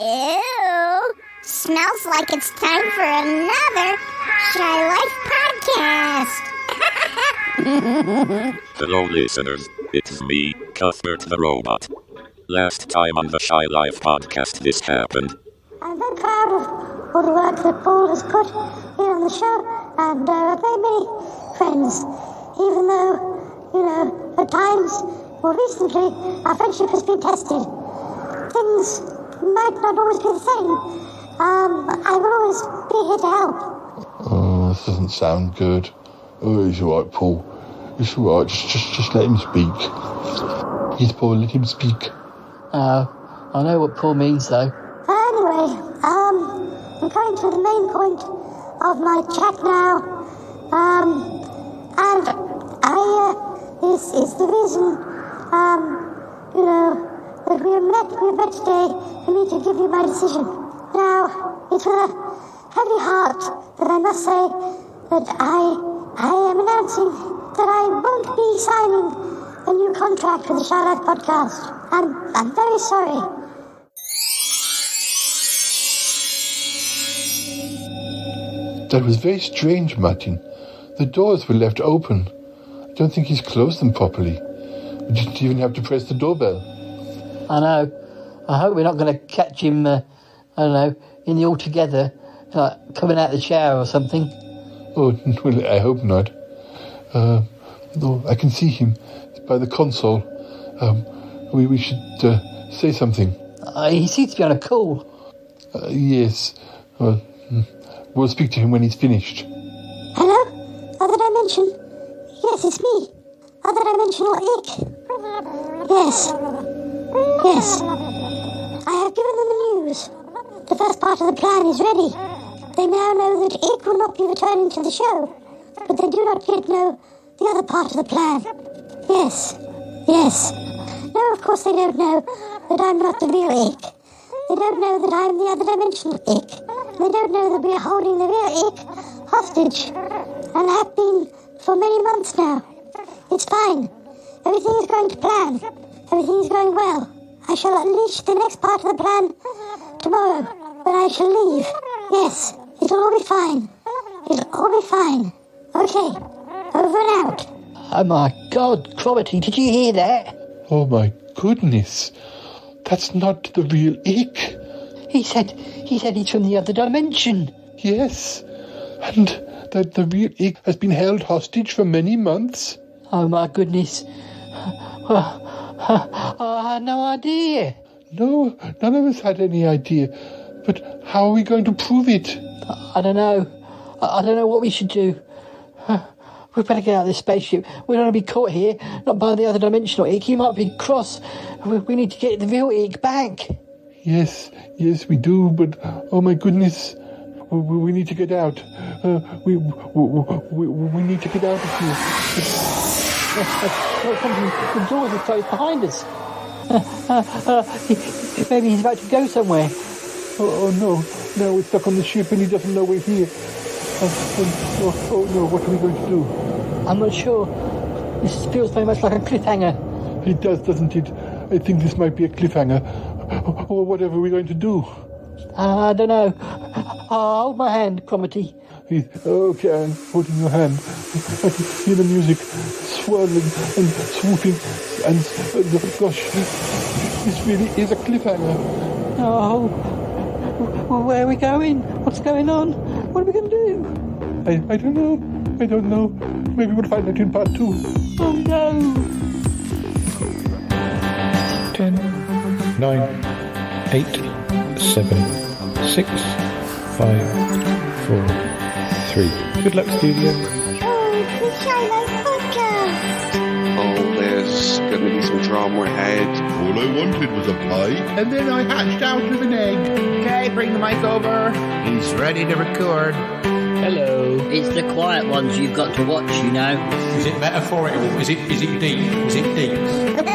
Ew! Smells like it's time for another Shy Life podcast. Hello listeners, it's me, Cuthbert the Robot. Last time on the Shy Life podcast this happened. I'm very proud of all the work that Paul has put here on the show, and I've made many friends, even though, at times, more recently, our friendship has been tested. Things might not always be the same. I will always be here to help. Oh, this doesn't sound good. Oh, he's all right, Paul. It's all right. Just let him speak. Yes, Paul, let him speak. I know what Paul means, though. Anyway, I'm coming to the main point of my chat now. And this is the reason, that we have met today for me to give you my decision. Now, it's with a heavy heart that I must say that I am announcing that I won't be signing a new contract with the Shy Life podcast. I'm very sorry. That was very strange, Martin. The doors were left open. I don't think he's closed them properly. We didn't even have to press the doorbell. I know. I hope we're not going to catch him, in the all-together, coming out of the shower or something. Oh, well, I hope not. Though I can see him by the console. We should say something. He seems to be on a call. Yes. We'll speak to him when he's finished. Hello? Other dimension? Yes, it's me. Other dimensional Ick. Yes. I have given them the news. The first part of the plan is ready. They now know that Ick will not be returning to the show, but they do not yet know the other part of the plan. Yes. No, of course they don't know that I'm not the real Ick. They don't know that I'm the other dimensional Ick. They don't know that we're holding the real Ick hostage, and have been for many months now. It's fine. Everything is going to plan. Everything is going well. I shall unleash the next part of the plan tomorrow, when I shall leave. Yes, it'll all be fine. Okay, over and out. Oh my God, Cromitty, did you hear that? Oh my goodness. That's not the real Ick. He said he's from the other dimension. Yes, and that the real Ick has been held hostage for many months. Oh my goodness. I had no idea. No, none of us had any idea. But how are we going to prove it? I don't know. I don't know what we should do. We better get out of this spaceship. We don't want to be caught here, not by the other dimensional Ick. He might be cross. We need to get the real Ick back. Yes, we do, but oh my goodness, we need to get out. We need to get out of here. The doors are closed behind us. Maybe he's about to go somewhere. Oh no, we're stuck on the ship and he doesn't know we're here. Oh no, what are we going to do? I'm not sure. This feels very much like a cliffhanger. It does, doesn't it? I think this might be a cliffhanger. Or whatever we're going to do. I don't know. Hold my hand, Cromitty. Okay, I'm holding your hand. I can hear the music swirling and swooping. And gosh, this really is a cliffhanger. Oh, well, where are we going? What's going on? What are we going to do? I don't know. Maybe we'll find out in part 2. Oh no! 10, 9, 8, 7, 6, 5, 4, 3. Good luck, studio. Oh, the Shy Life podcast. Oh, there's going to be some drama ahead. All I wanted was a pie, and then I hatched out of an egg. Okay, bring the mic over. He's ready to record. Hello. It's the quiet ones you've got to watch, you know. Is it metaphorical? Is it deep? Is it deep? Good boy.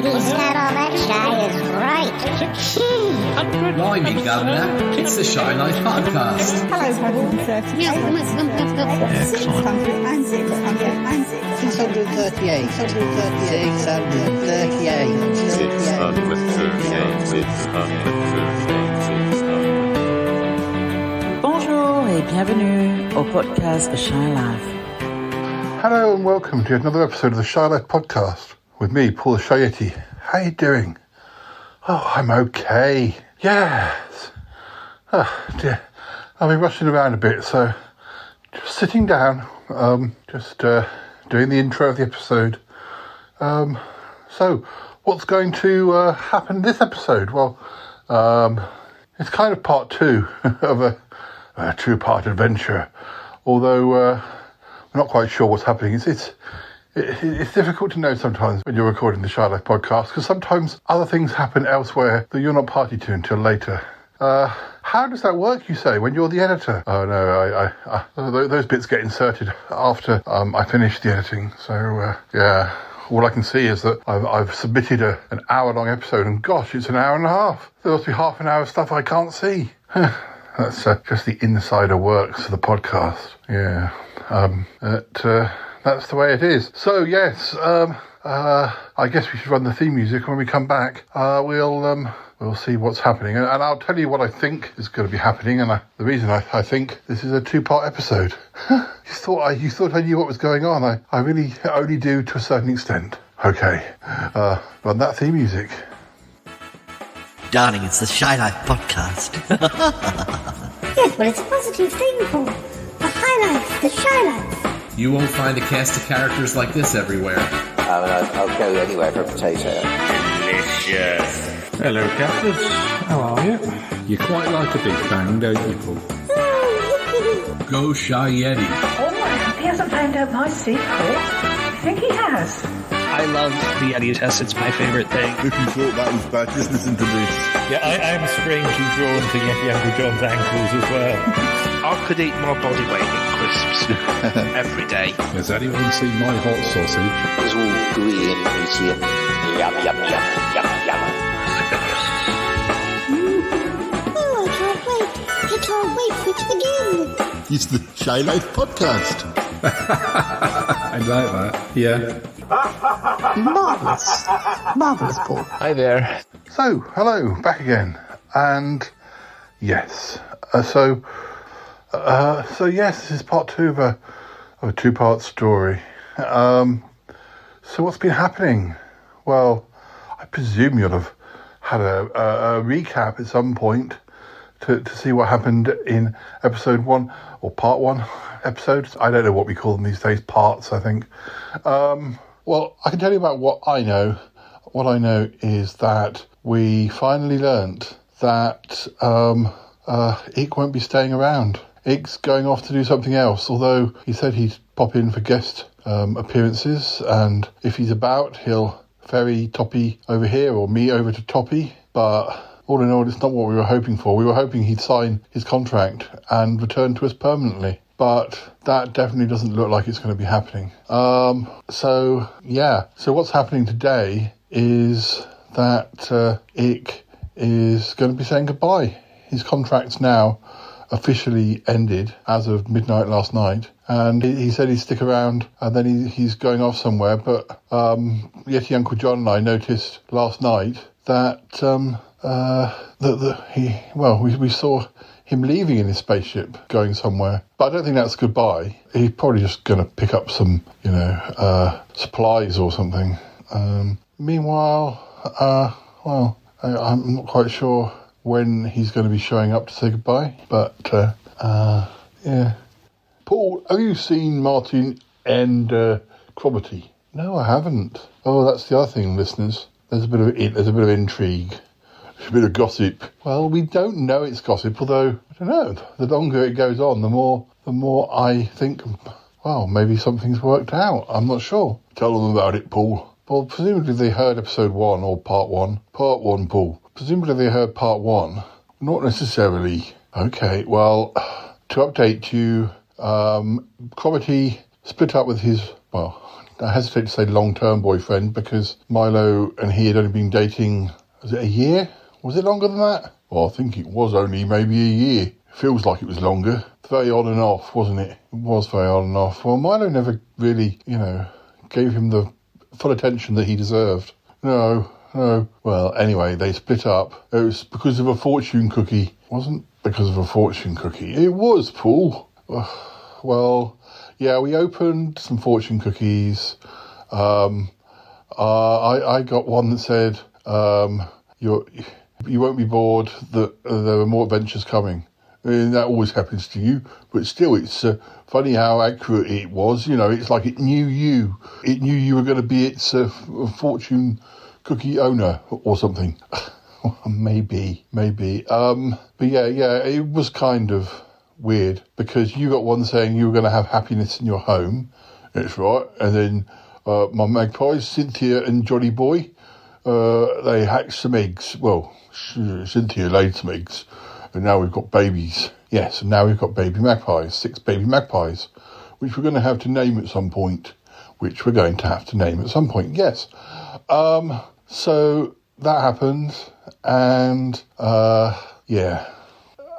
He's not all that shy, is right. Blimey, Governor. It's the Shy Life podcast. Hello, 138. 638. 638. 638. Bienvenue au podcast The Shy Life. Hello and welcome to another episode of the Shy Life podcast with me, Paul Shayeti. How you doing? Oh, I'm okay. Yes. Oh, dear. I've been rushing around a bit, so just sitting down, doing the intro of the episode. So, what's going to happen this episode? Well, it's kind of part two of a two-part adventure, although we're not quite sure what's happening. It's difficult to know sometimes when you're recording the Shy Life podcast, because sometimes other things happen elsewhere that you're not party to until later. How does that work, you say, when you're the editor? Oh no, I those bits get inserted after I finish the editing. So yeah, all I can see is that I've submitted an hour-long episode, and gosh, it's an hour and a half. There must be half an hour of stuff I can't see. That's just the insider works of the podcast. Yeah, that's the way it is. So yes, I guess we should run the theme music. When we come back, we'll see what's happening, and I'll tell you what I think is going to be happening, and the reason I think this is a two-part episode. You thought I knew what was going on. I really only do to a certain extent. Okay, run that theme music. Darling, it's the Shy Life podcast. Yes, but it's a positive thing, Paul. The High Life, the Shy Life. You won't find a cast of characters like this everywhere. I'll go anywhere for a potato. Delicious. Hello, Captains. How are you? You quite like a big bang, don't you, Paul? Go Shy Yeti. Oh my, he hasn't found out my secret. I think he has. I love the Yeti test. It's my favorite thing. If you thought that was bad, just listen to this. Yeah, I'm strangely drawn to Yeti Uncle John's ankles as well. I could eat my body weight in crisps every day. Has anyone seen my hot sausage? It's all gooey and juicy. Yum, yum, yum, yum, yum. Oh, I can't wait for it to begin. It's the Shy Life podcast. I like that. Yeah. Marvellous, Paul. Hi there. So, hello, back again, and yes, so yes, this is part two of a two-part story. So what's been happening? Well, I presume you'll have had a recap at some point to see what happened in episode one, or part one episodes. I don't know what we call them these days, parts, I think. Well, I can tell you about what I know. What I know is that we finally learnt that Ick won't be staying around. Ick's going off to do something else, although he said he'd pop in for guest appearances, and if he's about, he'll ferry Toppy over here, or me over to Toppy. But all in all, it's not what we were hoping for. We were hoping he'd sign his contract and return to us permanently. But that definitely doesn't look like it's going to be happening. So what's happening today is that Ick is going to be saying goodbye. His contract's now officially ended as of midnight last night, and he said he'd stick around, and then he's going off somewhere. But Yeti Uncle John and I noticed last night that we saw him leaving in his spaceship, going somewhere. But I don't think that's goodbye. He's probably just going to pick up some, supplies or something. Meanwhile, I'm not quite sure when he's going to be showing up to say goodbye. But, yeah. Paul, have you seen Martin and Cromitty? No, I haven't. Oh, that's the other thing, listeners. There's a bit of intrigue. A bit of gossip. Well, we don't know it's gossip, although, I don't know, the longer it goes on, the more I think, well, maybe something's worked out. I'm not sure. Tell them about it, Paul. Well, presumably they heard episode 1 or part 1. Part 1, Paul. Presumably they heard part 1. Not necessarily. Okay, well, to update you, Cromitty split up with his, well, I hesitate to say long-term boyfriend, because Milo and he had only been dating, was it a year? Was it longer than that? Well, I think it was only maybe a year. Feels like it was longer. It's very on and off, wasn't it? It was very on and off. Well, Milo never really, gave him the full attention that he deserved. No. Well, anyway, they split up. It was because of a fortune cookie. Wasn't because of a fortune cookie. It was, Paul. Well, yeah, we opened some fortune cookies. I got one that said, you won't be bored, that there are more adventures coming. And that always happens to you, but still, it's funny how accurate it was. You know, it's like it knew you. It knew you were going to be its fortune cookie owner or something. Maybe. But yeah, it was kind of weird because you got one saying you were going to have happiness in your home. That's right. And then my magpies, Cynthia and Johnny Boy, they hatched some eggs. Well, Cynthia laid some eggs. And now we've got babies. Yes, and now we've got baby magpies, 6 baby magpies, which we're going to have to name at some point. Yes. So that happened, and yeah.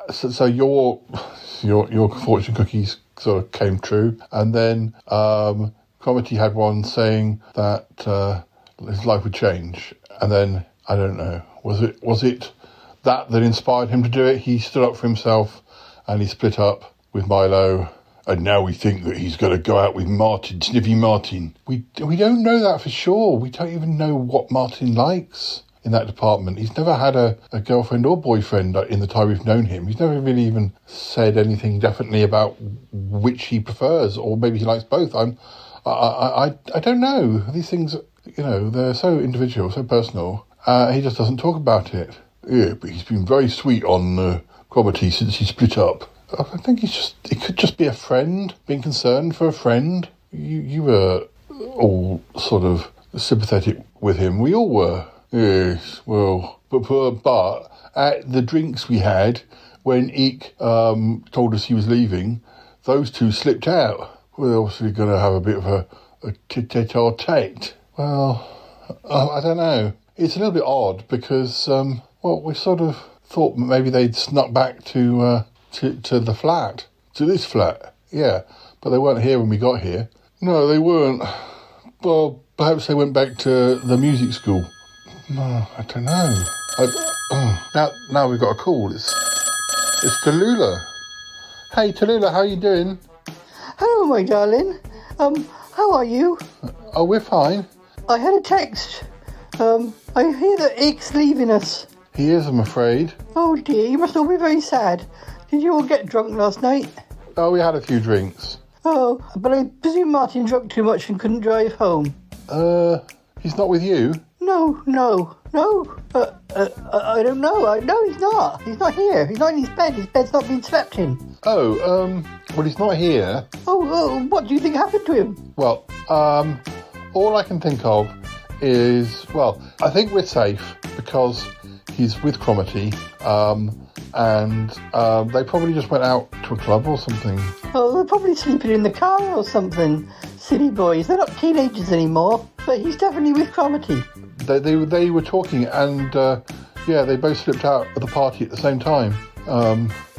So your fortune cookies sort of came true, and then Cromitty had one saying that his life would change, and then I don't know. Was it that inspired him to do it? He stood up for himself and he split up with Milo, and now we think that he's going to go out with Martin, Sniffy Martin. We don't know that for sure. We don't even know what Martin likes in that department. He's never had a girlfriend or boyfriend in the time we've known him. He's never really even said anything definitely about which he prefers, or maybe he likes both. I don't know. These things, you know, they're so individual, so personal. He just doesn't talk about it. Yeah, but he's been very sweet on Cromitty since he split up. I think it could just be a friend, being concerned for a friend. You were all sort of sympathetic with him. We all were. Yes, well, but at the drinks we had, when Eek told us he was leaving, those two slipped out. We're obviously going to have a bit of a tete-a-tete. Well, I don't know. It's a little bit odd because, well, we sort of thought maybe they'd snuck back to the flat, to this flat. Yeah, but they weren't here when we got here. No, they weren't. Well, perhaps they went back to the music school. No, I don't know. Now we've got a call. It's Tallulah. Hey, Tallulah, how you doing? Hello, my darling. How are you? Oh, we're fine. I had a text. I hear that Eek's leaving us. He is, I'm afraid. Oh dear, you must all be very sad. Did you all get drunk last night? Oh, we had a few drinks. Oh, but I presume Martin drank too much and couldn't drive home. He's not with you? No. I don't know. No, he's not. He's not here. He's not in his bed. His bed's not been slept in. Oh, well, he's not here. Oh, what do you think happened to him? Well, all I can think of is, well, I think we're safe because he's with Cromitty, and they probably just went out to a club or something. Oh, they're probably sleeping in the car or something. Silly boys. They're not teenagers anymore, but he's definitely with Cromitty. They were talking, and yeah, they both slipped out of the party at the same time.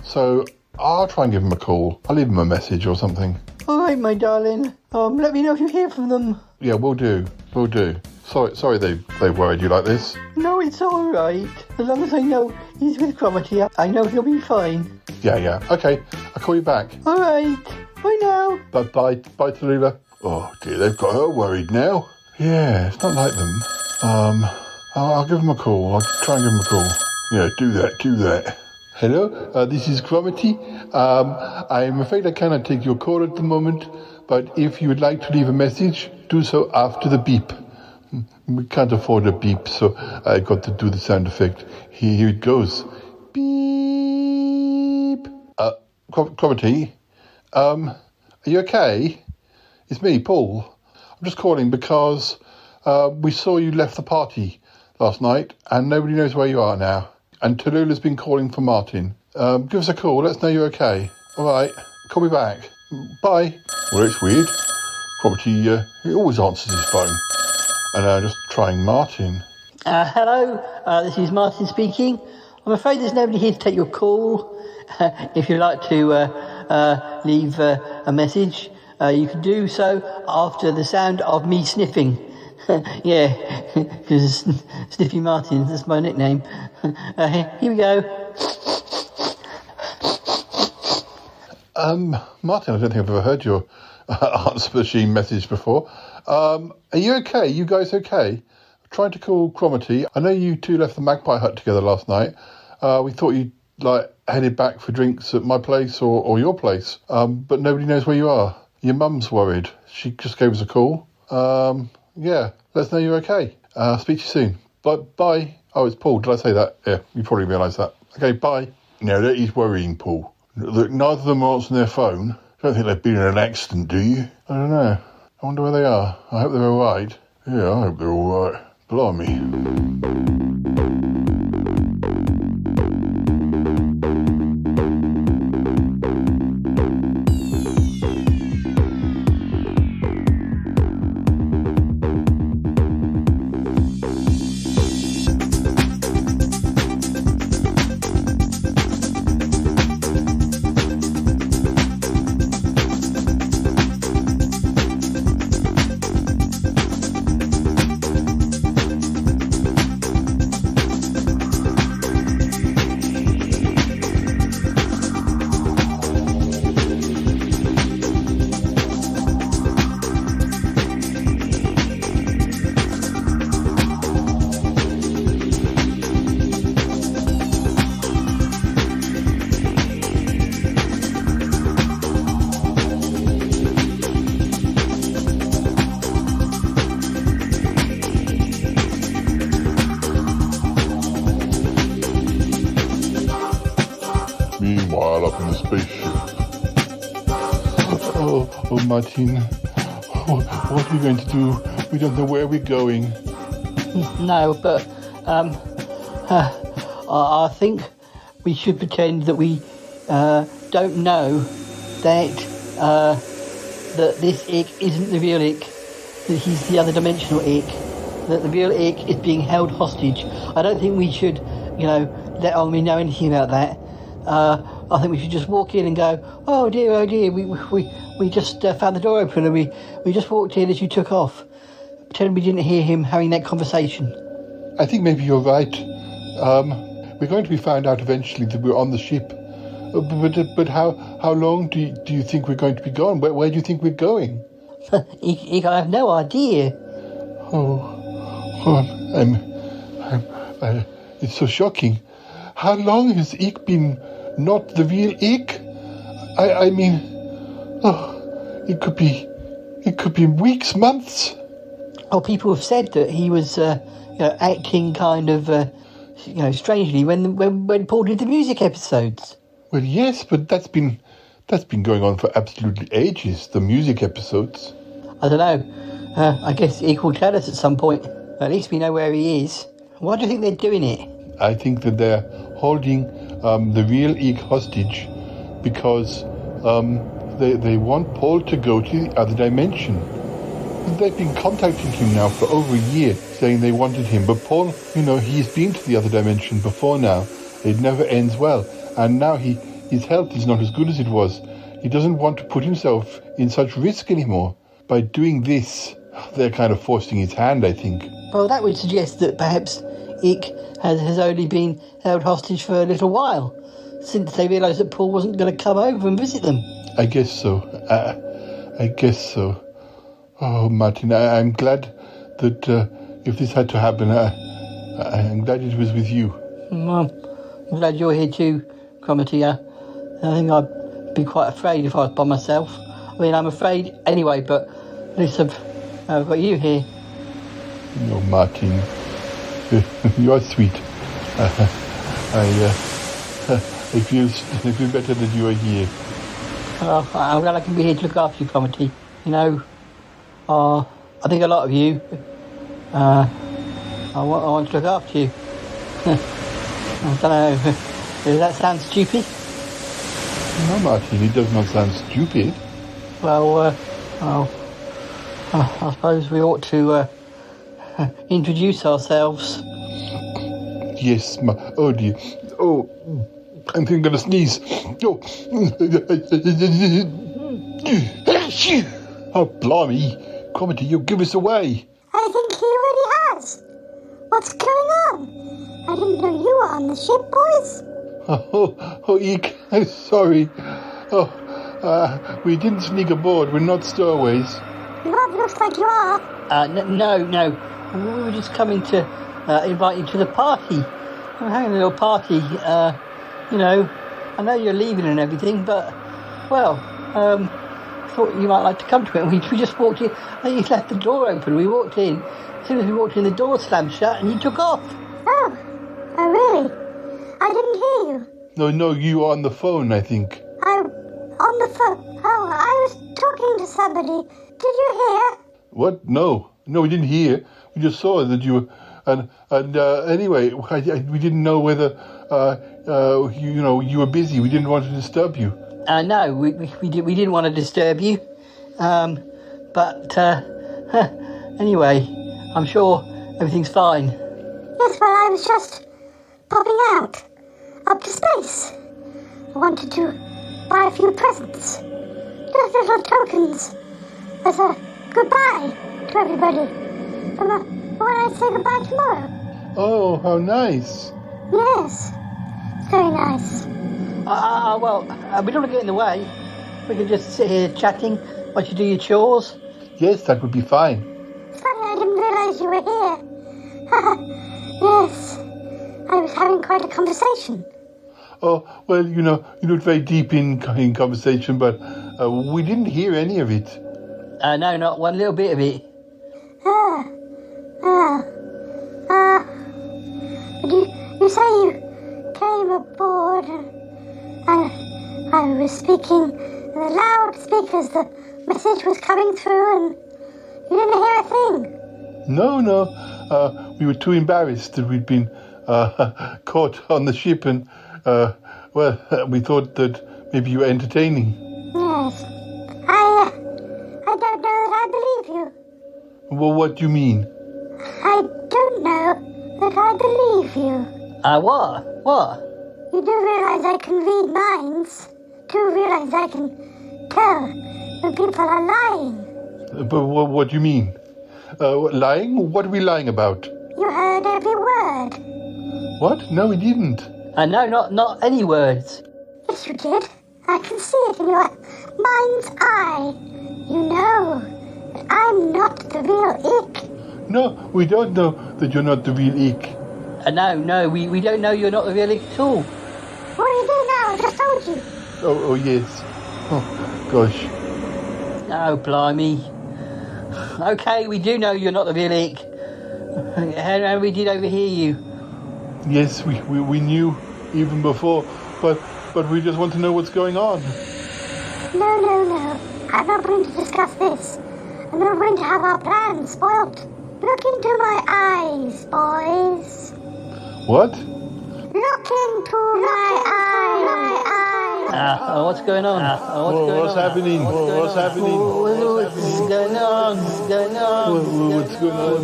So I'll try and give him a call. I'll leave him a message or something. All right, my darling. Let me know if you hear from them. Yeah, we'll do. Sorry they worried you like this. No, it's all right. As long as I know he's with Cromitty, I know he'll be fine. Yeah. Okay, I'll call you back. All right. Bye now. Bye, Tallulah. Oh dear, they've got her worried now. Yeah, it's not like them. I'll give him a call. I'll try and give him a call. Yeah, do that. Hello, this is Cromitty. I'm afraid I cannot take your call at the moment, but if you would like to leave a message, do so after the beep. We can't afford a beep, so I got to do the sound effect. Here it goes. Beep. Cromitty, are you okay? It's me, Paul. I'm just calling because we saw you left the party last night, and nobody knows where you are now. And Tallulah's been calling for Martin. Give us a call. Let us know you're okay. All right. Call me back. Bye. Well, it's weird. Cromitty, he always answers his phone. And just trying Martin. Hello. This is Martin speaking. I'm afraid there's nobody here to take your call. If you'd like to leave a message, you can do so after the sound of me sniffing. Yeah, because Sniffy Martin, that's my nickname. Here we go. Martin, I don't think I've ever heard your answer machine message before. Are you okay? You guys okay? Trying to call Cromitty. I know you two left the Magpie Hut together last night. We thought you'd headed back for drinks at my place or your place, but nobody knows where you are. Your mum's worried. She just gave us a call. Yeah, let us know you're okay. Speak to you soon. Bye. Oh, it's Paul. Did I say that? Yeah, you probably realise that. Okay, bye. No, that is worrying, Paul. Look, neither of them are answering their phone. I don't think they've been in an accident, do you? I don't know. I wonder where they are. I hope they're all right. Yeah, I hope they're all right. Blimey. Meanwhile, up in the spaceship. Oh, Martin. What are we going to do? We don't know where we're going. No, but I think we should pretend that we don't know that this Ick isn't the real Ick, that he's the other dimensional Ick, that the real Ick is being held hostage. I don't think we should, let Olmi know anything about that. I think we should just walk in and go, oh dear, we just found the door open and we just walked in as you took off. Pretend we didn't hear him having that conversation. I think maybe you're right. We're going to be found out eventually that we're on the ship. But how long do you think we're going to be gone? Where do you think we're going? I have no idea. It's so shocking. How long has Ick been not the real Ick? I mean, it could be weeks, months. Oh, people have said that he was, acting kind of, strangely when Paul did the music episodes. Well, yes, but that's been going on for absolutely ages. The music episodes. I don't know. I guess Ick will tell us at some point. At least we know where he is. Why do you think they're doing it? I think that they're holding the real Ick hostage because they want Paul to go to the other dimension. They've been contacting him now for over a year, saying they wanted him. But Paul, he's been to the other dimension before now. It never ends well. And now his health is not as good as it was. He doesn't want to put himself in such risk anymore. By doing this, they're kind of forcing his hand, I think. Well, that would suggest that perhaps Ick has only been held hostage for a little while, since they realised that Paul wasn't going to come over and visit them. I guess so. Oh, Martin, I'm glad that if this had to happen, I'm glad it was with you. Well, I'm glad you're here too, Cromitty. I think I'd be quite afraid if I was by myself. I mean, I'm afraid anyway, but at least I've got you here. No, Martin. You are sweet. I feel better that you are here. Well, I'm glad I can be here to look after you, Cromitty. I think a lot of you. I want to look after you. I don't know. Does that sound stupid? No, Martin, it does not sound stupid. Well, I suppose we ought to introduce ourselves. Yes, oh dear. Oh, I think I'm going to sneeze. Oh, blimey. Cromitty, you give us away. I think he already has. What's going on? I didn't know you were on the ship, boys. Oh, Ick, I'm sorry. Oh, We didn't sneak aboard. We're not stowaways. Well, it looks like you are. No. We were just coming to invite you to the party. We're having a little party. You know, I know you're leaving and everything, but, well, thought you might like to come to it. We just walked in. I think you left the door open. We walked in. As soon as we walked in, the door slammed shut and you took off. Oh, really? I didn't hear you. No, you were on the phone, I think. On the phone? Oh, I was talking to somebody. Did you hear? What? No, we didn't hear. We just saw that you were... And anyway, we didn't know whether, you were busy. We didn't want to disturb you. No, we didn't want to disturb you. But anyway, I'm sure everything's fine. Yes, well, I was just popping out, up to space. I wanted to buy a few presents, just little tokens, as a goodbye to everybody, when I say goodbye tomorrow. Oh, how nice. Yes, it's very nice. Well, we don't want to get in the way. We can just sit here chatting while you do your chores. Yes, that would be fine. It's funny, I didn't realise you were here. Yes, I was having quite a conversation. Oh, well, you're not very deep in conversation, but we didn't hear any of it. No, not one little bit of it. You say you came aboard and I was speaking in the loudspeakers, the message was coming through and you didn't hear a thing. No, we were too embarrassed that we'd been caught on the ship and, we thought that maybe you were entertaining. Yes. I don't know that I believe you. Well, what do you mean? I don't know that I believe you. What? You do realise I can read minds. Do realise I can tell when people are lying. But what do you mean? Lying? What are we lying about? You heard every word. What? No, we didn't. No, not any words. Yes, you did. I can see it in your mind's eye. You know that I'm not the real Ick. No, we don't know that you're not the real Ick. No, we don't know you're not the real Ick at all. What do you do now? I just told you. Oh, yes. Oh, gosh. Oh, blimey. Okay, we do know you're not the real Ick. And we did overhear you. Yes, we knew even before, but we just want to know what's going on. No. I'm not going to discuss this. I'm not going to have our plans spoilt. Look into my eyes, boys. What? Look into my eyes. What's going on? What's happening? What's happening?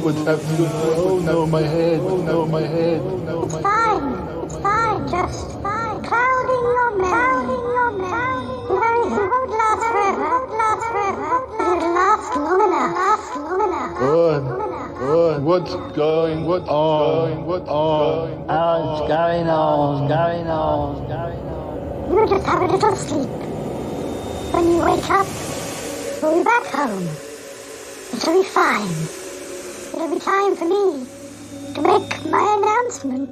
What's happening? Oh no, my head. It's fine. Just clouding your mind. It won't last forever. It'll last long enough. Good. What's going on? What's going on? You'll just have a little sleep. When you wake up, we'll be back home. It'll be fine. It'll be time for me to make my announcement.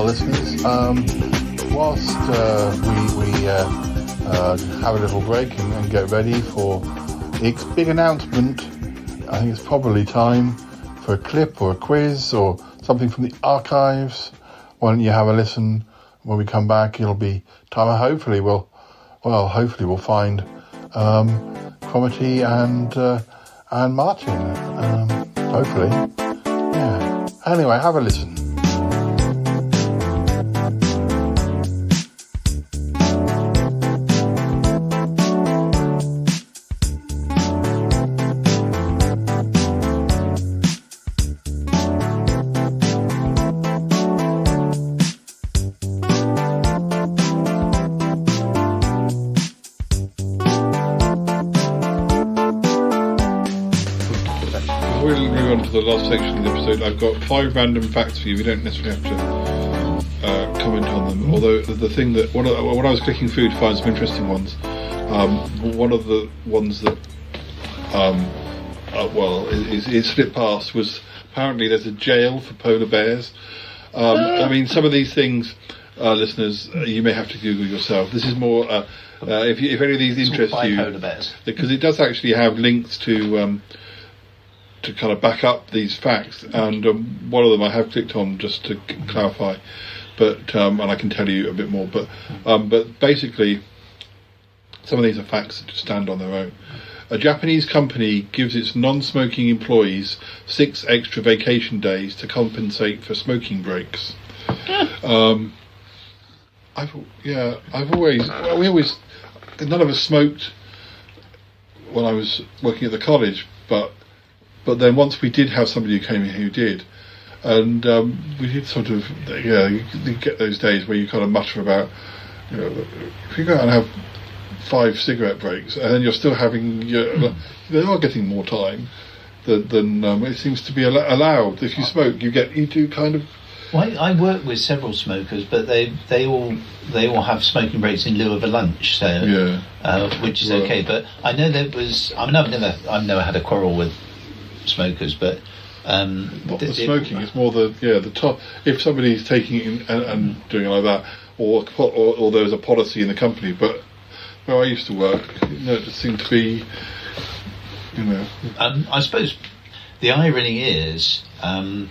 listeners. Whilst we have a little break and get ready for Ick's big announcement, I think it's probably time for a clip or a quiz or something from the archives. Why don't you have a listen? When we come back, it'll be time. Hopefully we'll find Cromitty and Martin. Hopefully. Yeah. Anyway, have a listen. Last section of the episode, I've got 5 random facts for you. We don't necessarily have to comment on them. Although the thing that when I was clicking through to find some interesting ones, one of the ones that it slipped past was apparently there's a jail for polar bears. I mean, some of these things, listeners, you may have to Google yourself. This is more if any of these interest you, polar bears, because it does actually have links to kind of back up these facts, and one of them I have clicked on just to clarify, but and I can tell you a bit more. But basically, some of these are facts that just stand on their own. A Japanese company gives its non-smoking employees 6 extra vacation days to compensate for smoking breaks. None of us smoked when I was working at the college, but then once we did have somebody who came in who did, and we did sort of, you get those days where you kind of mutter about, if you go out and have 5 cigarette breaks, and then you're still having, they are getting more time than it seems to be allowed. If you smoke, you do kind of. Well, I work with several smokers, but they all have smoking breaks in lieu of a lunch, so which is okay. But I know there was. I mean, I've never had a quarrel with smokers, but not the smoking. It's more the top. If somebody's taking it and doing it like that, or there's a policy in the company. But where I used to work, it just seemed to be, I suppose the irony is, in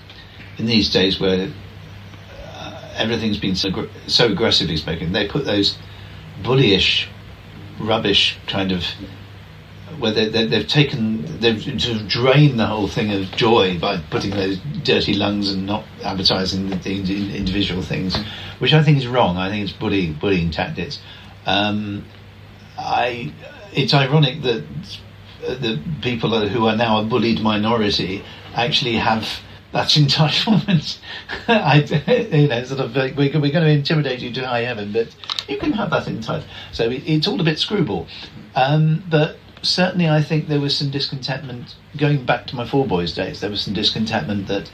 these days where everything's been so aggressively spoken, they put those bullyish, rubbish kind of. Where they've drained the whole thing of joy by putting those dirty lungs and not advertising the individual things, which I think is wrong. I think it's bullying tactics. It's ironic that the people who are now a bullied minority actually have that entitlement. Sort of like, we're going to intimidate you to high heaven, but you can have that entitlement. So it's all a bit screwball, but. Certainly, I think there was some discontentment. Going back to my 4 Boys days, there was some discontentment that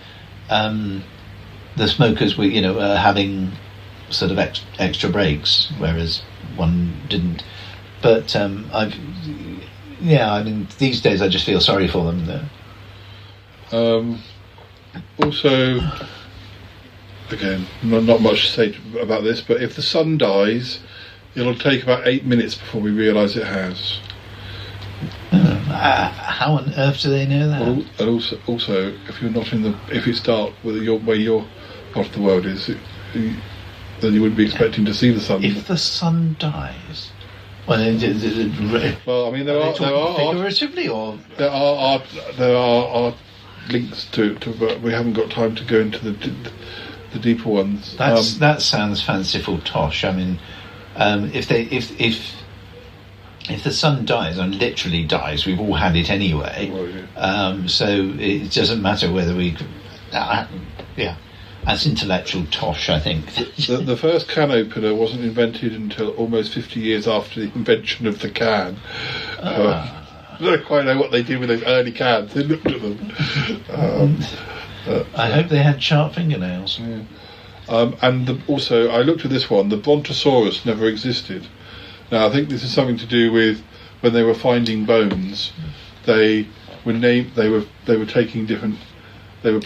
the smokers were, having sort of extra breaks, whereas one didn't. But these days I just feel sorry for them. Also, again, not much to say about this, but if the sun dies, it'll take about 8 minutes before we realise it has. How on earth do they know that? And also, if you're not if it's dark where your part of the world is, then you wouldn't be expecting to see the sun. If the sun dies, well, I mean, there are figuratively, or there are links to, but we haven't got time to go into the deeper ones. That sounds fanciful, tosh. I mean, if the sun dies, and literally dies, we've all had it anyway. So it doesn't matter whether we. That's intellectual tosh, I think. The first can opener wasn't invented until almost 50 years after the invention of the can. I don't quite know what they did with those early cans. They looked at them. I hope they had sharp fingernails. And also, I looked at this one. The Brontosaurus never existed. Now, I think this is something to do with when they were finding bones. They were taking different. They were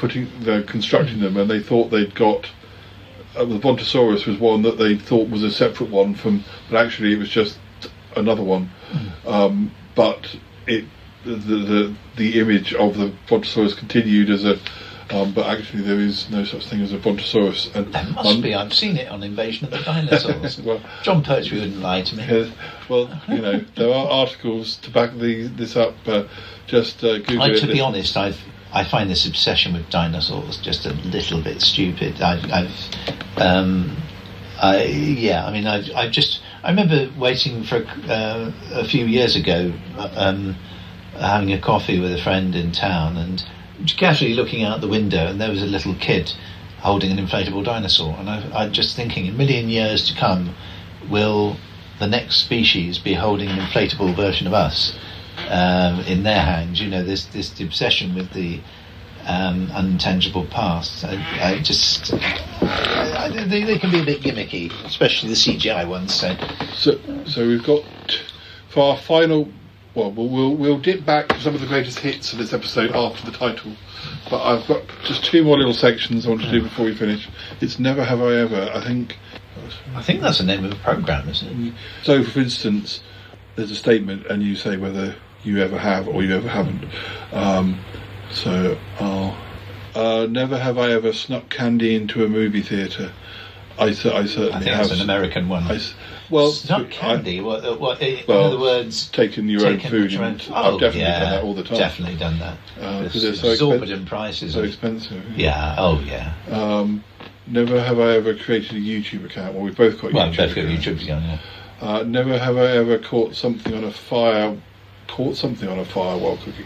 constructing them, and they thought they'd got the Brontosaurus was one that they thought was a separate one from, but actually it was just another one. But the image of the Brontosaurus continued as a. But actually, there is no such thing as a Brontosaurus. And there must be. I've seen it on Invasion of the Dinosaurs. Well, John Pertwee wouldn't lie to me. Well, you know, there are articles to back this up. Just Google it. To be honest, I find this obsession with dinosaurs just a little bit stupid. I remember waiting for a few years ago, having a coffee with a friend in town, and casually looking out the window, and there was a little kid holding an inflatable dinosaur, and I'm just thinking, a million years to come, will the next species be holding an inflatable version of us in their hands? You know, this obsession with the unintangible past. They can be a bit gimmicky, especially the CGI ones. So we've got for our final. Well, we'll dip back to some of the greatest hits of this episode after the title, but I've got just two more little sections I want to do before we finish. It's Never Have I Ever. I think that's the name of the programme, isn't it? So, for instance, there's a statement, and you say whether you ever have or you ever haven't. Never have I ever snuck candy into a movie theatre. I certainly have. That's an American one. Snuck candy. In other words, taking your own food. I've definitely done that all the time. Definitely done that. Because they're so exorbitant prices. So expensive. Yeah. Oh yeah. Never have I ever created a YouTube account. Well, we've both got YouTube accounts. Yeah. Never have I ever caught something on a fire. Caught something on a fire while cooking.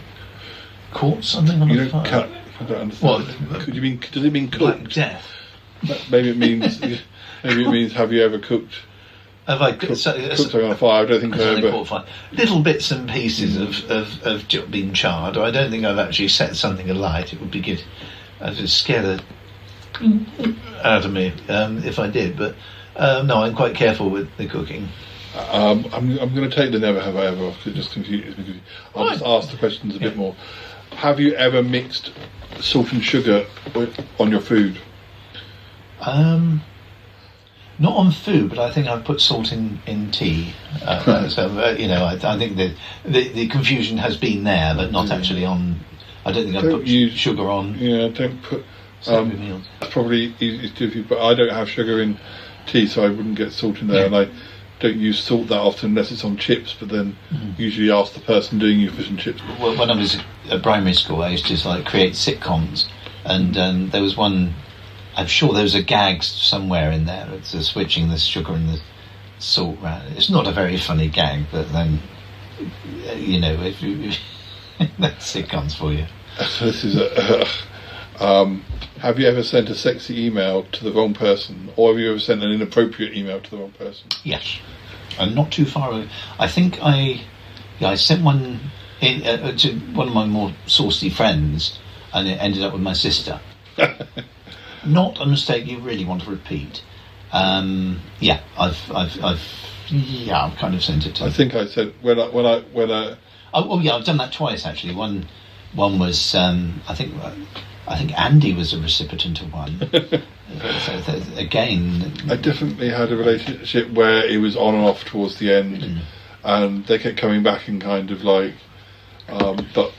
Caught something on a fire. I don't understand. What? Could you mean? Does it mean cooked? Like death. Maybe it means. Maybe it means. Have you ever cooked? Have I cooked something on a fire? I don't think I ever. Little bits and pieces of been charred. I don't think I've actually set something alight. It would be good. I'd just scare the out of me if I did. But no, I'm quite careful with the cooking. I'm going to take the never have I ever off because it just confuses me. I'll just ask the questions a bit more. Have you ever mixed salt and sugar on your food? Not on food, but I think I've put salt in tea. I think the confusion has been there, but not actually on. I don't think I've put sugar on. Yeah, don't put. Probably easy to do, but I don't have sugar in tea, so I wouldn't get salt in there, and I don't use salt that often unless it's on chips. But then usually ask the person doing your fish and chips. Well, when I was at primary school, I used to create sitcoms, and there was one. I'm sure there was a gag somewhere in there. It's switching the sugar and the salt around. It's not a very funny gag, but then, if you that's sitcoms for you. So this is have you ever sent a sexy email to the wrong person, or have you ever sent an inappropriate email to the wrong person? Yes, and not too far away. I think I sent one to one of my more saucy friends, and it ended up with my sister. Not a mistake you really want to repeat. I've kind of sent it to. I think I said when I. I've done that twice actually. One was I think Andy was a recipient of one. so again, I definitely had a relationship where it was on and off towards the end, and they kept coming back and kind of like, but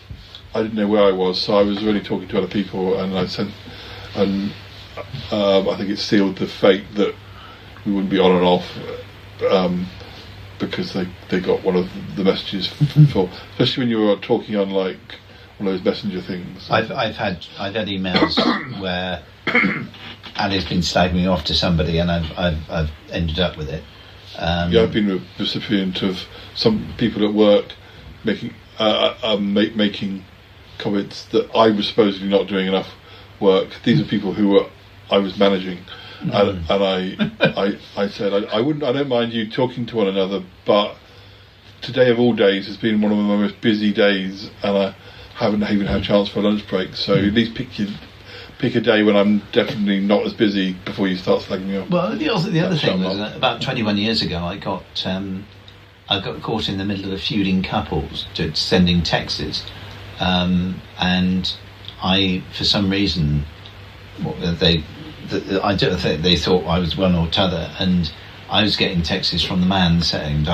I didn't know where I was, so I was really talking to other people, and I sent, and I think it sealed the fate that we wouldn't be on and off, because they got one of the messages for, especially when you were talking on like one of those messenger things. I've had emails where Ali's been slagging me off to somebody, and I've ended up with it. I've been a recipient of some people at work making comments that I was supposedly not doing enough work. These are people who I was managing, and I said I don't mind you talking to one another, but today of all days has been one of my most busy days, and I haven't even had a chance for a lunch break. So at least pick a day when I'm definitely not as busy before you start slagging me off. Well, the other thing was that about 21 years ago, I got caught in the middle of a feuding couples sending texts, and I, for some reason, they I don't think they thought I was one or t'other, and I was getting texts from the man saying,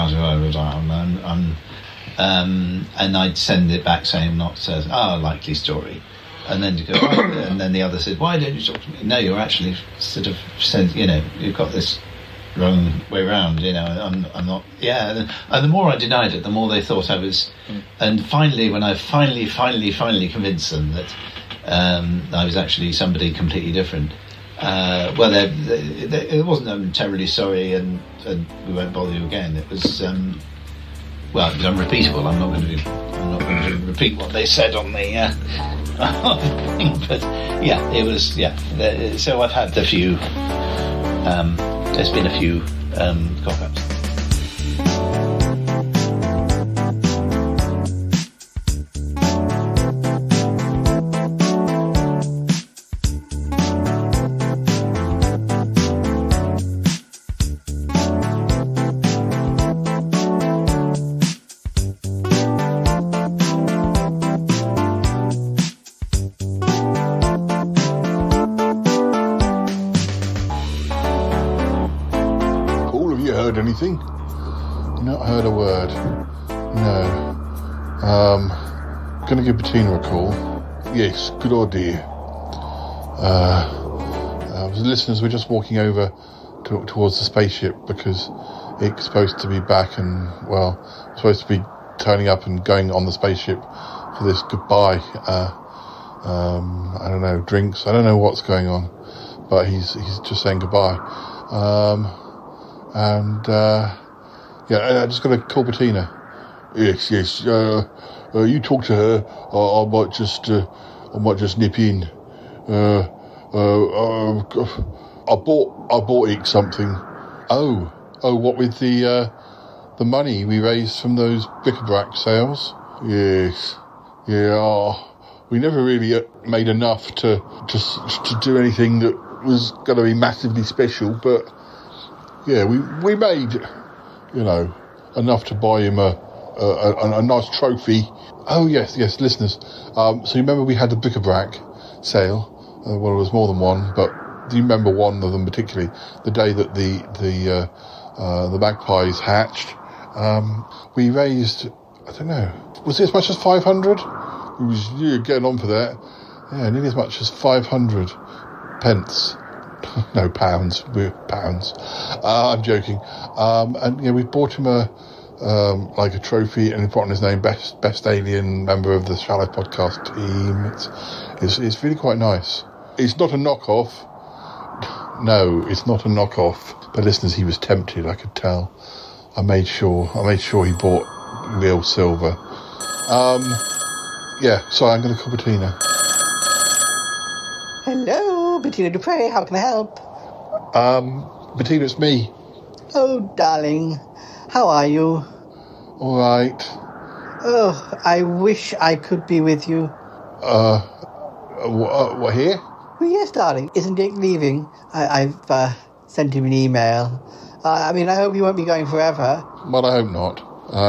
and I'd send it back saying, not a likely story. And then to go, and then the other said, why don't you talk to me? No, you're actually sort of said, you've got this wrong way round, I'm not, and the more I denied it, the more they thought I was, and finally, when I finally convinced them that I was actually somebody completely different, it wasn't I'm terribly sorry and we won't bother you again. It was, it was unrepeatable. I'm not going to repeat what they said on the but it was, so I've had a few, there's been a few cock-ups. Anything? Not heard a word. No. Gonna give Bettina a call. Yes, good idea. The listeners were just walking over towards the spaceship because it's supposed to be back and, supposed to be turning up and going on the spaceship for this goodbye. I don't know, drinks. I don't know what's going on, but he's just saying goodbye. I just got to call Bettina. Yes. You talk to her. I might just nip in. I bought Ike something. Oh, what with the money we raised from those bric-a-brac sales? Yes. Yeah. We never really made enough to do anything that was going to be massively special, but. Yeah, we made, enough to buy him a nice trophy. Oh, yes, listeners. So you remember we had the bric-a-brac sale? It was more than one, but do you remember one of them particularly? The day that the magpies hatched. We raised, I don't know, was it as much as 500? We was getting on for that. Yeah, nearly as much as 500 pence. No, pounds. We're pounds. I'm joking. We bought him a trophy and put on his name, best alien member of the Shy Life podcast team. It's really quite nice. It's not a knockoff. No, it's not a knockoff. But listeners, he was tempted. I could tell. I made sure he bought real silver. Sorry, I'm going to call Bettina. Hello, Bettina Dupre, how can I help? Bettina, it's me. Oh, darling, how are you? All right. Oh, I wish I could be with you. What, here? Well, yes, darling. Isn't Dick leaving? I've sent him an email. I hope he won't be going forever. Well, I hope not.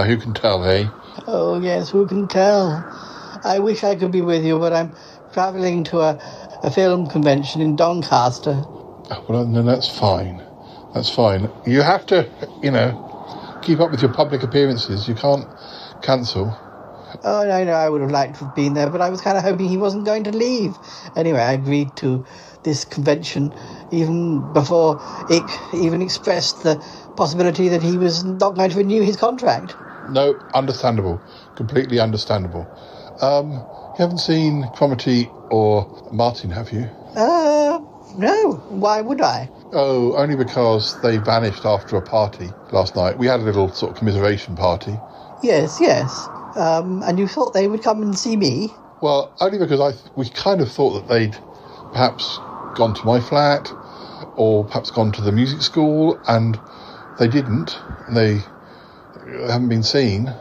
Who can tell, eh? Oh, yes, who can tell? I wish I could be with you, but I'm travelling to a film convention in Doncaster. Well, no, that's fine. That's fine. You have to, keep up with your public appearances. You can't cancel. Oh, no, I would have liked to have been there, but I was kind of hoping he wasn't going to leave. Anyway, I agreed to this convention even before Ick even expressed the possibility that he was not going to renew his contract. No, understandable. Completely understandable. You haven't seen Cromitty or Martin, have you? No. Why would I? Oh, only because they vanished after a party last night. We had a little sort of commiseration party. Yes. And you thought they would come and see me? Well, only because we kind of thought that they'd perhaps gone to my flat or perhaps gone to the music school, and they didn't. They haven't been seen,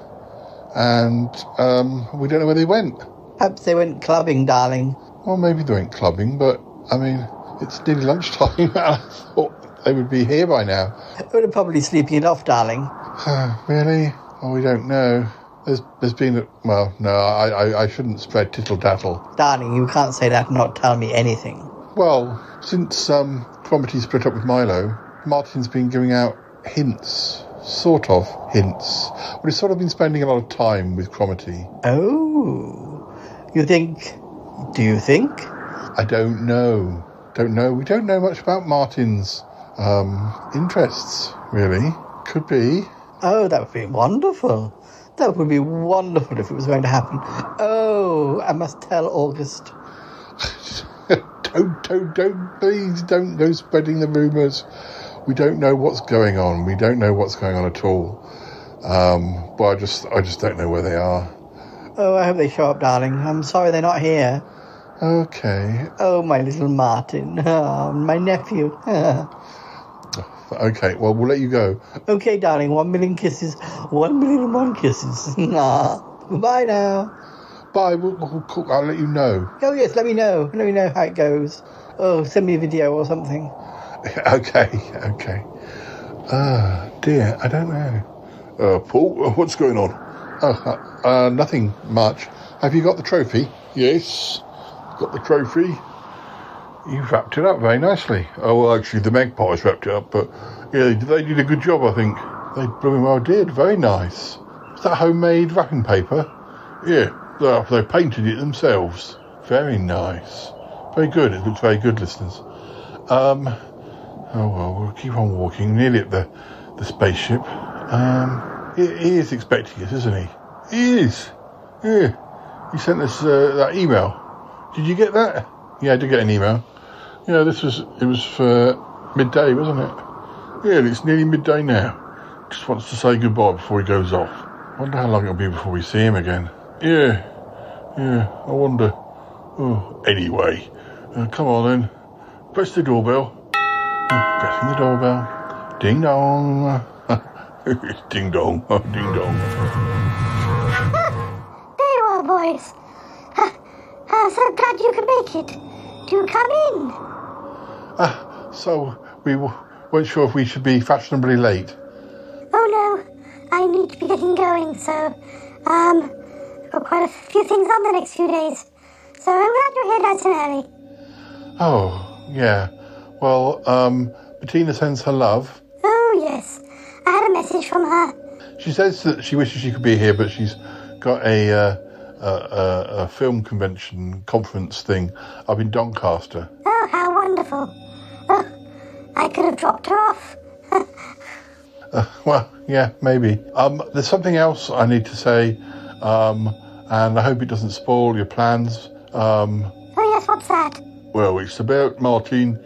and we don't know where they went. Perhaps they went clubbing, darling. Well, maybe they went clubbing, but, it's nearly lunchtime, and I thought they would be here by now. They were probably sleeping it off, darling. Really? Oh, we don't know. There's been I shouldn't spread tittle-tattle. Darling, you can't say that and not tell me anything. Well, since Cromitty split up with Milo, Martin's been giving out hints. Sort of hints. But he's sort of been spending a lot of time with Cromitty. Oh. You think... Do you think? I don't know. We don't know much about Martin's interests, really. Could be. Oh, that would be wonderful. That would be wonderful if it was going to happen. Oh, I must tell August. Don't, please don't go spreading the rumours. We don't know what's going on. We don't know what's going on at all. But I just don't know where they are. Oh, I hope they show up, darling. I'm sorry they're not here. Okay. Oh, my little Martin. Oh, my nephew. Okay, well, we'll let you go. Okay, darling. 1 million kisses. 1 million and 1 kisses. Bye now. Bye. I'll let you know. Oh, yes, let me know. Let me know how it goes. Oh, send me a video or something. Okay. Dear, I don't know. Paul, what's going on? Nothing much. Have you got the trophy? Yes, got the trophy. You've wrapped it up very nicely. Oh, well, actually, the Magpies wrapped it up, but yeah, they did a good job, I think. They blooming well did. Very nice. Is that homemade wrapping paper? Yeah, they painted it themselves. Very nice. Very good. It looks very good, listeners. Oh, well, we'll keep on walking. Nearly at the spaceship. He is expecting us, isn't he? He is. Yeah. He sent us that email. Did you get that? Yeah, I did get an email. Yeah, it was for midday, wasn't it? Yeah, it's nearly midday now. Just wants to say goodbye before he goes off. Wonder how long it'll be before we see him again. Yeah, I wonder. Oh, anyway, come on then. Press the doorbell. Pressing the doorbell. Ding dong. Ding dong. Oh, ding dong. There you are, boys. So glad you could make it. Do come in. So we weren't sure if we should be fashionably late. Oh no, I need to be getting going, so I've got quite a few things on the next few days. So I'm glad you're here nice and early. Oh, yeah. Well, Bettina sends her love. Oh yes, I had a message from her. She says that she wishes she could be here, but she's got a film convention conference thing up in Doncaster. Oh, how wonderful. Oh, I could have dropped her off. Well, yeah, maybe. There's something else I need to say, and I hope it doesn't spoil your plans. Oh yes, what's that? Well, it's about Martin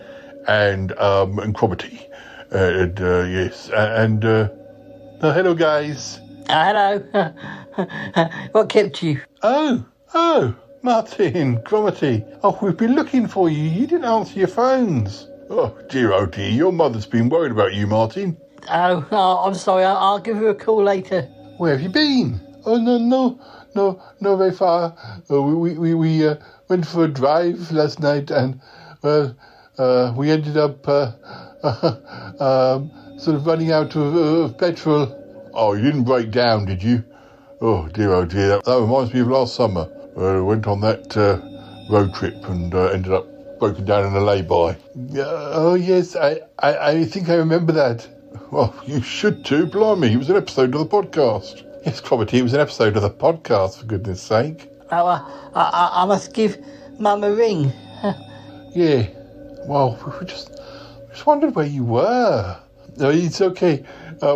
and Cromitty. Yes, and hello, guys. Hello. What kept you? Oh, Martin, Cromitty. Oh, we've been looking for you. You didn't answer your phones. Oh dear, your mother's been worried about you, Martin. Oh, I'm sorry. I'll give you a call later. Where have you been? Oh, no, very far. We went for a drive last night, and we ended up sort of running out of petrol. Oh, you didn't break down, did you? Oh dear, that reminds me of last summer. We went on that road trip and ended up broken down in a lay-by. Oh yes, I think I remember that. Well, you should too, blimey. It was an episode of the podcast. Yes, Cromitty, it was an episode of the podcast, for goodness sake. Oh, I must give Mum a ring. Yeah. Well, we just wondered where you were. No, it's okay.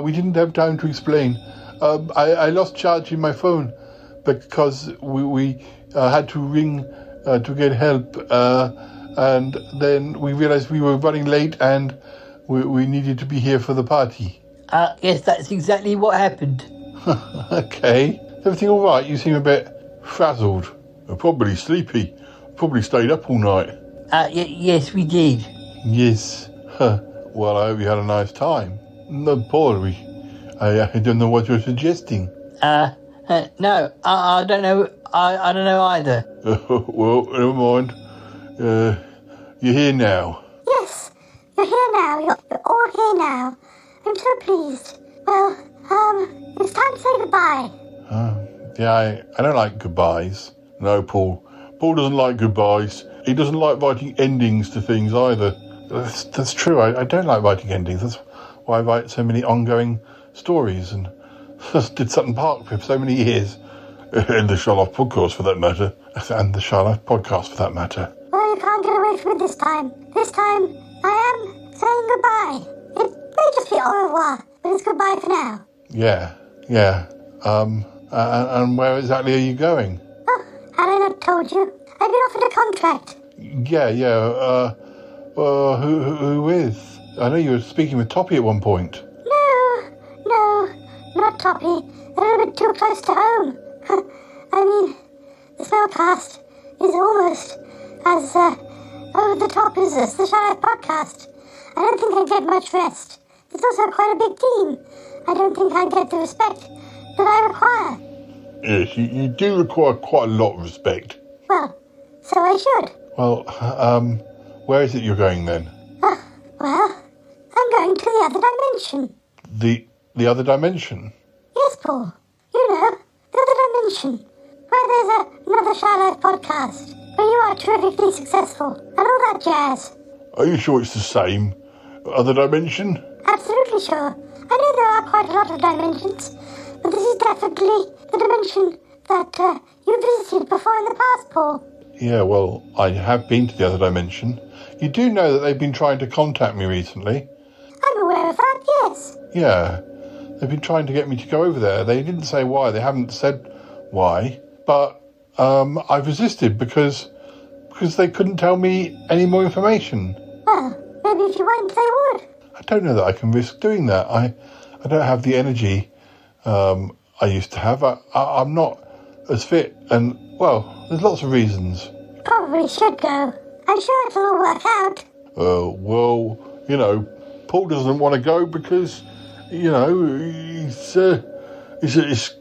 We didn't have time to explain. I lost charge in my phone because we had to ring to get help, and then we realised we were running late and we needed to be here for the party. Yes, that's exactly what happened. Okay. Is everything all right? You seem a bit frazzled. Probably sleepy. Probably stayed up all night. Yes, we did. Yes. Well, I hope you had a nice time. No, probably. I don't know what you're suggesting. No, I don't know. I don't know either. Well, never mind. You're here now. Yes, you're here now. You're all here now. I'm so pleased. Well, it's time to say goodbye. Yeah, I don't like goodbyes. No, Paul. Paul doesn't like goodbyes. He doesn't like writing endings to things either. That's true. I don't like writing endings. That's why I write so many ongoing stories and did Sutton Park for so many years. And the Shylife podcast, for that matter. And the Shylife podcast, for that matter. Well, you can't get away from it this time. This time, I am saying goodbye. It may just be au revoir, but it's goodbye for now. Yeah. And where exactly are you going? Oh, had I not told you? I've been offered a contract. Yeah. Who with? I know you were speaking with Toppy at one point. No, not Toppy. A little bit too close to home. I mean, the Spellcast is almost as over the top as the Shylife podcast. I don't think I'd get much rest. It's also quite a big team. I don't think I'd get the respect that I require. Yes, you do require quite a lot of respect. Well, so I should. Well, where is it you're going then? Well, I'm going to the other dimension. The other dimension? Yes, Paul. You know, the other dimension. Where there's another Shylife podcast. Where you are terrifically successful. And all that jazz. Are you sure it's the same? Other dimension? Absolutely sure. I know there are quite a lot of dimensions. But this is definitely the dimension that you visited before in the past, Paul. Yeah, well, I have been to the other dimension. You do know that they've been trying to contact me recently? I'm aware of that, yes. Yeah, they've been trying to get me to go over there. They didn't say why, they haven't said why, but I've resisted because they couldn't tell me any more information. Well, maybe if you went, they would. I don't know that I can risk doing that. I don't have the energy I used to have. I'm not as fit, and, well, there's lots of reasons. Probably should go. I'm sure it'll all work out. Well, you know, Paul doesn't want to go because, you know, it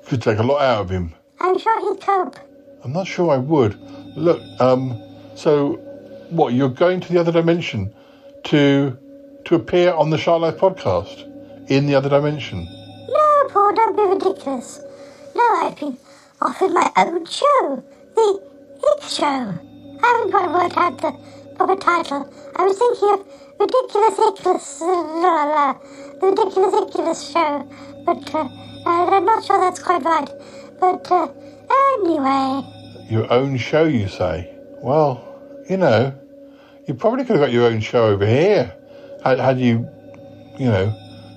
could take a lot out of him. I'm sure he'd cope. I'm not sure I would. Look, so, what, you're going to the other dimension to appear on the Shylife podcast in the other dimension? No, Paul, don't be ridiculous. No, I've been offered my own show, the Ick Show. I haven't quite worked out the proper title. I was thinking of Ridiculous the Ridiculous Iculus Show, but I'm not sure that's quite right. But anyway. Your own show, you say? Well, you know, you probably could have got your own show over here. Had you, you know,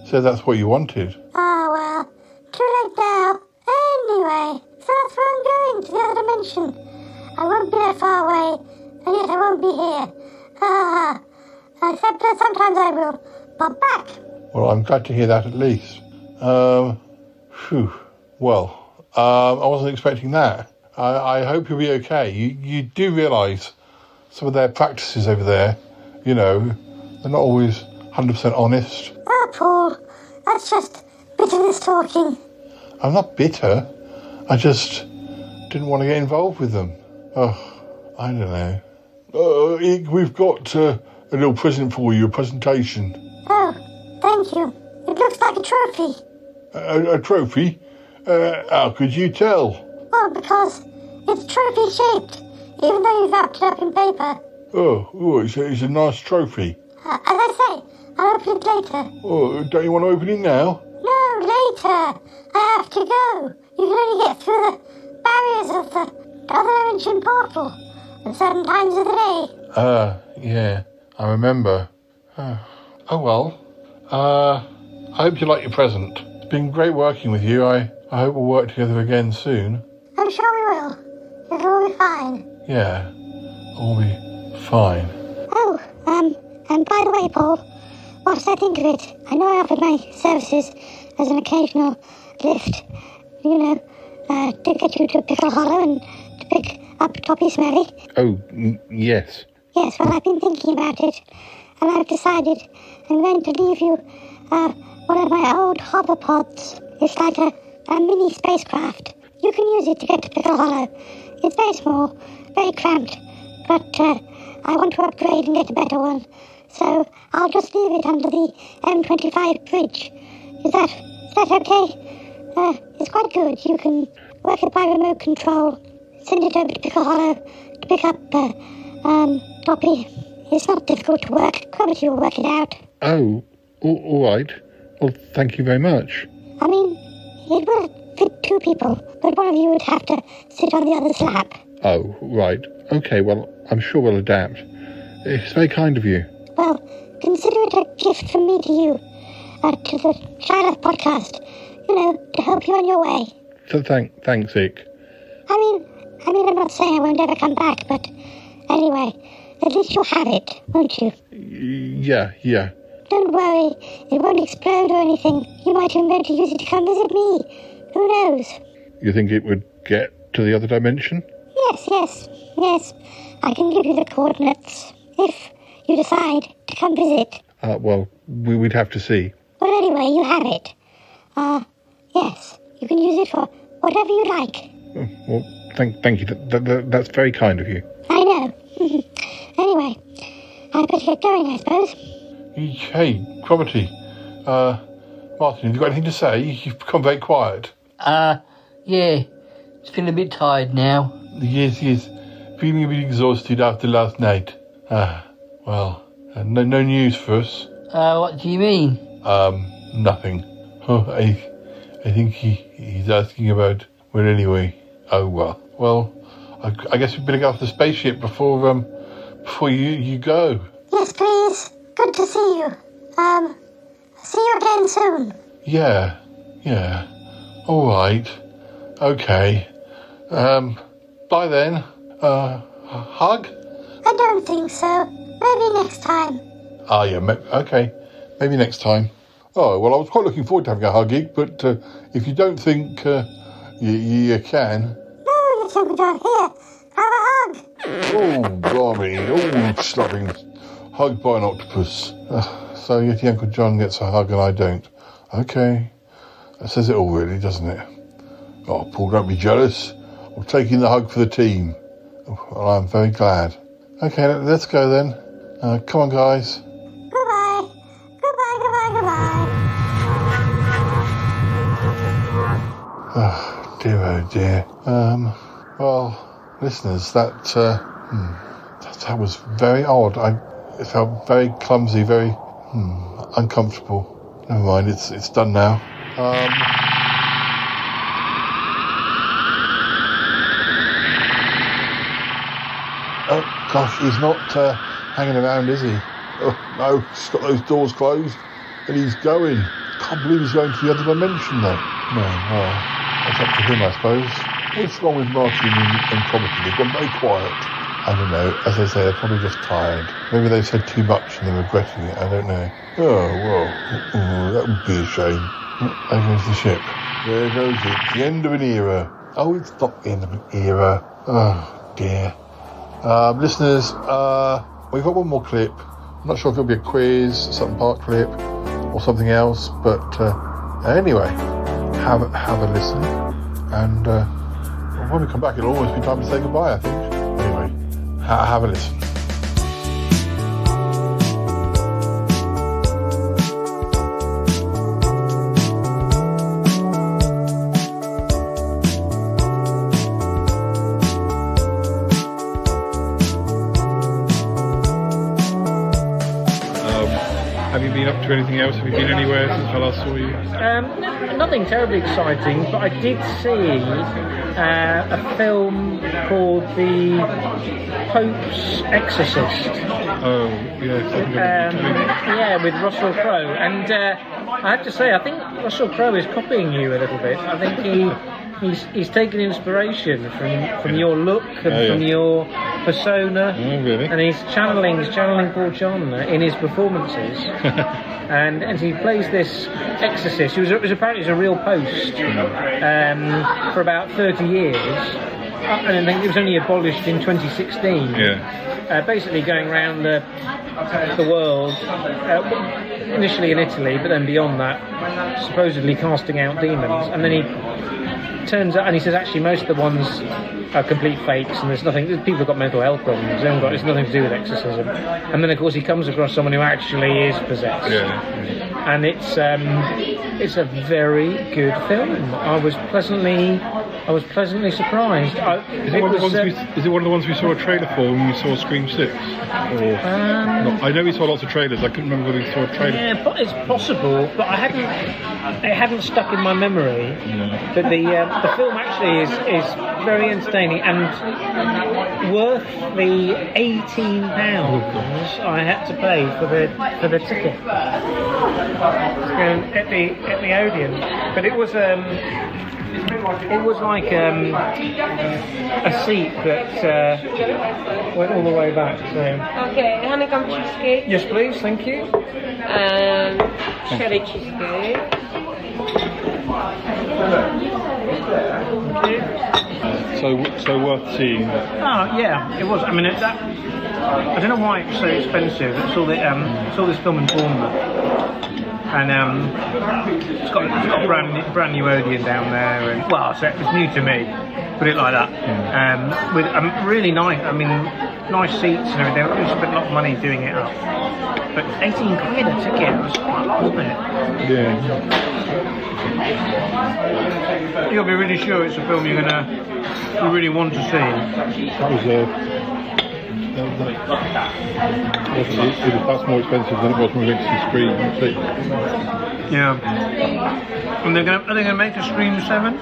said that's what you wanted. Oh, well, too late now. Anyway, so that's where I'm going, to the other dimension. I won't be that far away, and yet I won't be here. Except that sometimes I will pop back. Well, I'm glad to hear that at least. Well, I wasn't expecting that. I hope you'll be okay. You do realise some of their practices over there, you know, they're not always 100% honest. Oh, Paul, that's just bitterness talking. I'm not bitter. I just didn't want to get involved with them. Oh, I don't know. We've got a little present for you, a presentation. Oh, thank you. It looks like a trophy. A trophy? How could you tell? Well, because it's trophy-shaped, even though you've wrapped it up in paper. Oh, it's a nice trophy. As I say, I'll open it later. Oh, don't you want to open it now? No, later. I have to go. You can only get through the barriers of the other dimension portal at certain times of the day. Yeah, I remember. Oh well. I hope you like your present. It's been great working with you. I hope we'll work together again soon. I'm sure we will. It'll all be fine. Yeah, all be fine. Oh, and by the way, Paul, whilst I think of it, I know I offered my services as an occasional lift, you know, to get you to Pickle Hollow and to pick up Toppy Smelly. Oh, yes. Yes, well, I've been thinking about it, and I've decided I'm going to leave you one of my old hoverpods. It's like a mini spacecraft. You can use it to get to Pickle Hollow. It's very small, very cramped, but I want to upgrade and get a better one. So I'll just leave it under the M25 bridge. Is that okay? It's quite good. You can work it by remote control. send it over to Pickle Hollow to pick up Poppy. It's not difficult to work. Cromitty will work it out. Oh, all right. Well, thank you very much. I mean, it will fit 2 people, but one of you would have to sit on the other's lap. Oh, right. Okay, well, I'm sure we'll adapt. It's very kind of you. Well, consider it a gift from me to you, to the Shy Life podcast, to help you on your way. So thanks, Ick. I mean, I'm not saying I won't ever come back, but anyway, at least you'll have it, won't you? Yeah. Don't worry, it won't explode or anything. You might even be able to use it to come visit me. Who knows? You think it would get to the other dimension? Yes. I can give you the coordinates if you decide to come visit. Well, we'd have to see. Well, anyway, you have it. Yes, you can use it for whatever you like. Well, thank you. That's very kind of you. I know. Anyway, I better get going, I suppose. Hey, Cromitty. Martin, have you got anything to say? You've become very quiet. Yeah. Just feeling a bit tired now. Yes. Feeling a bit exhausted after last night. Well, no news for us. What do you mean? Nothing. Oh, I think he's asking about... Well, anyway. Oh, well. Well, I guess we better get off the spaceship before you go. Yes, please. Good to see you. See you again soon. Yeah. All right. Okay. Bye then. Hug? I don't think so. Maybe next time. Yeah, okay. Maybe next time. Oh, well, I was quite looking forward to having a hug, but if you don't think you can... No, you Uncle John. Here, have a hug. Oh, blimey. Oh, slobbing. Hugged by an octopus. So yet Uncle John gets a hug and I don't. Okay. That says it all, really, doesn't it? Oh, Paul, don't be jealous. I'm taking the hug for the team. Well, I'm very glad. Okay, let's go then. Come on, guys. Goodbye. Oh, dear. Well, listeners, that was very odd. It felt very clumsy, very uncomfortable. Never mind, it's done now. Oh, gosh, he's not hanging around, is he? Oh, no, he's got those doors closed, and he's going. Can't believe he's going to the other dimension, though. No, well, that's up to him, I suppose. What's wrong with Martin and Cromitty? They've gone very quiet. I don't know. As I say, they're probably just tired. Maybe they've said too much and they're regretting it. I don't know. Oh, well, that would be a shame. There goes the ship. There goes it. The end of an era. Oh, it's not the end of an era. Oh, dear. Listeners, we've got one more clip. I'm not sure if it'll be a quiz, some part clip, or something else. But anyway, have a listen. And when we come back, it'll almost be time to say goodbye, I think. Anyway, have a listen. Have you been up to anything else? Have you been anywhere since I last saw you? Nothing terribly exciting, but I did see a film called The Pope's Exorcist. Oh, yes. Yeah, with Russell Crowe. And I have to say, I think Russell Crowe is copying you a little bit. I think he's taken inspiration from your look and from your persona. Oh, really? And he's channeling Paul John in his performances. and he plays this exorcist who was apparently a real post for about 30 years. And I think it was only abolished in 2016. Yeah. Basically going around the world, initially in Italy, but then beyond that, supposedly casting out demons. And then he turns out, and he says actually most of the ones are complete fakes, and there's nothing. People have got mental health problems. It's nothing to do with exorcism. And then of course he comes across someone who actually is possessed. Yeah. And it's a very good film. I was pleasantly I was pleasantly surprised. Is it one of the ones we saw a trailer for when we saw Scream 6? Or I know we saw lots of trailers. I couldn't remember whether we saw a trailer. Yeah, but it's possible, but it hadn't stuck in my memory. Yeah. But the film actually is very entertaining and worth the £18 I had to pay for the ticket at the Odeon. But it was like a seat that went all the way back. So. Okay, honeycomb cheesecake. Yes, please, thank you. And cherry cheesecake. So worth seeing. Oh yeah, it was. I mean, I don't know why it's so expensive. I saw this film in Bournemouth, and it's got a brand new Odeon down there, and well, so it was new to me. Put it like that. With really nice. I mean, nice seats and everything. We spent a lot of money doing it up, but 18 quid a ticket was quite a lot, wasn't it? Yeah. You'll be really sure it's a film you really want to see. That was that's more expensive than it was when we went to see Scream 6. Yeah. And are they gonna make a Scream 7?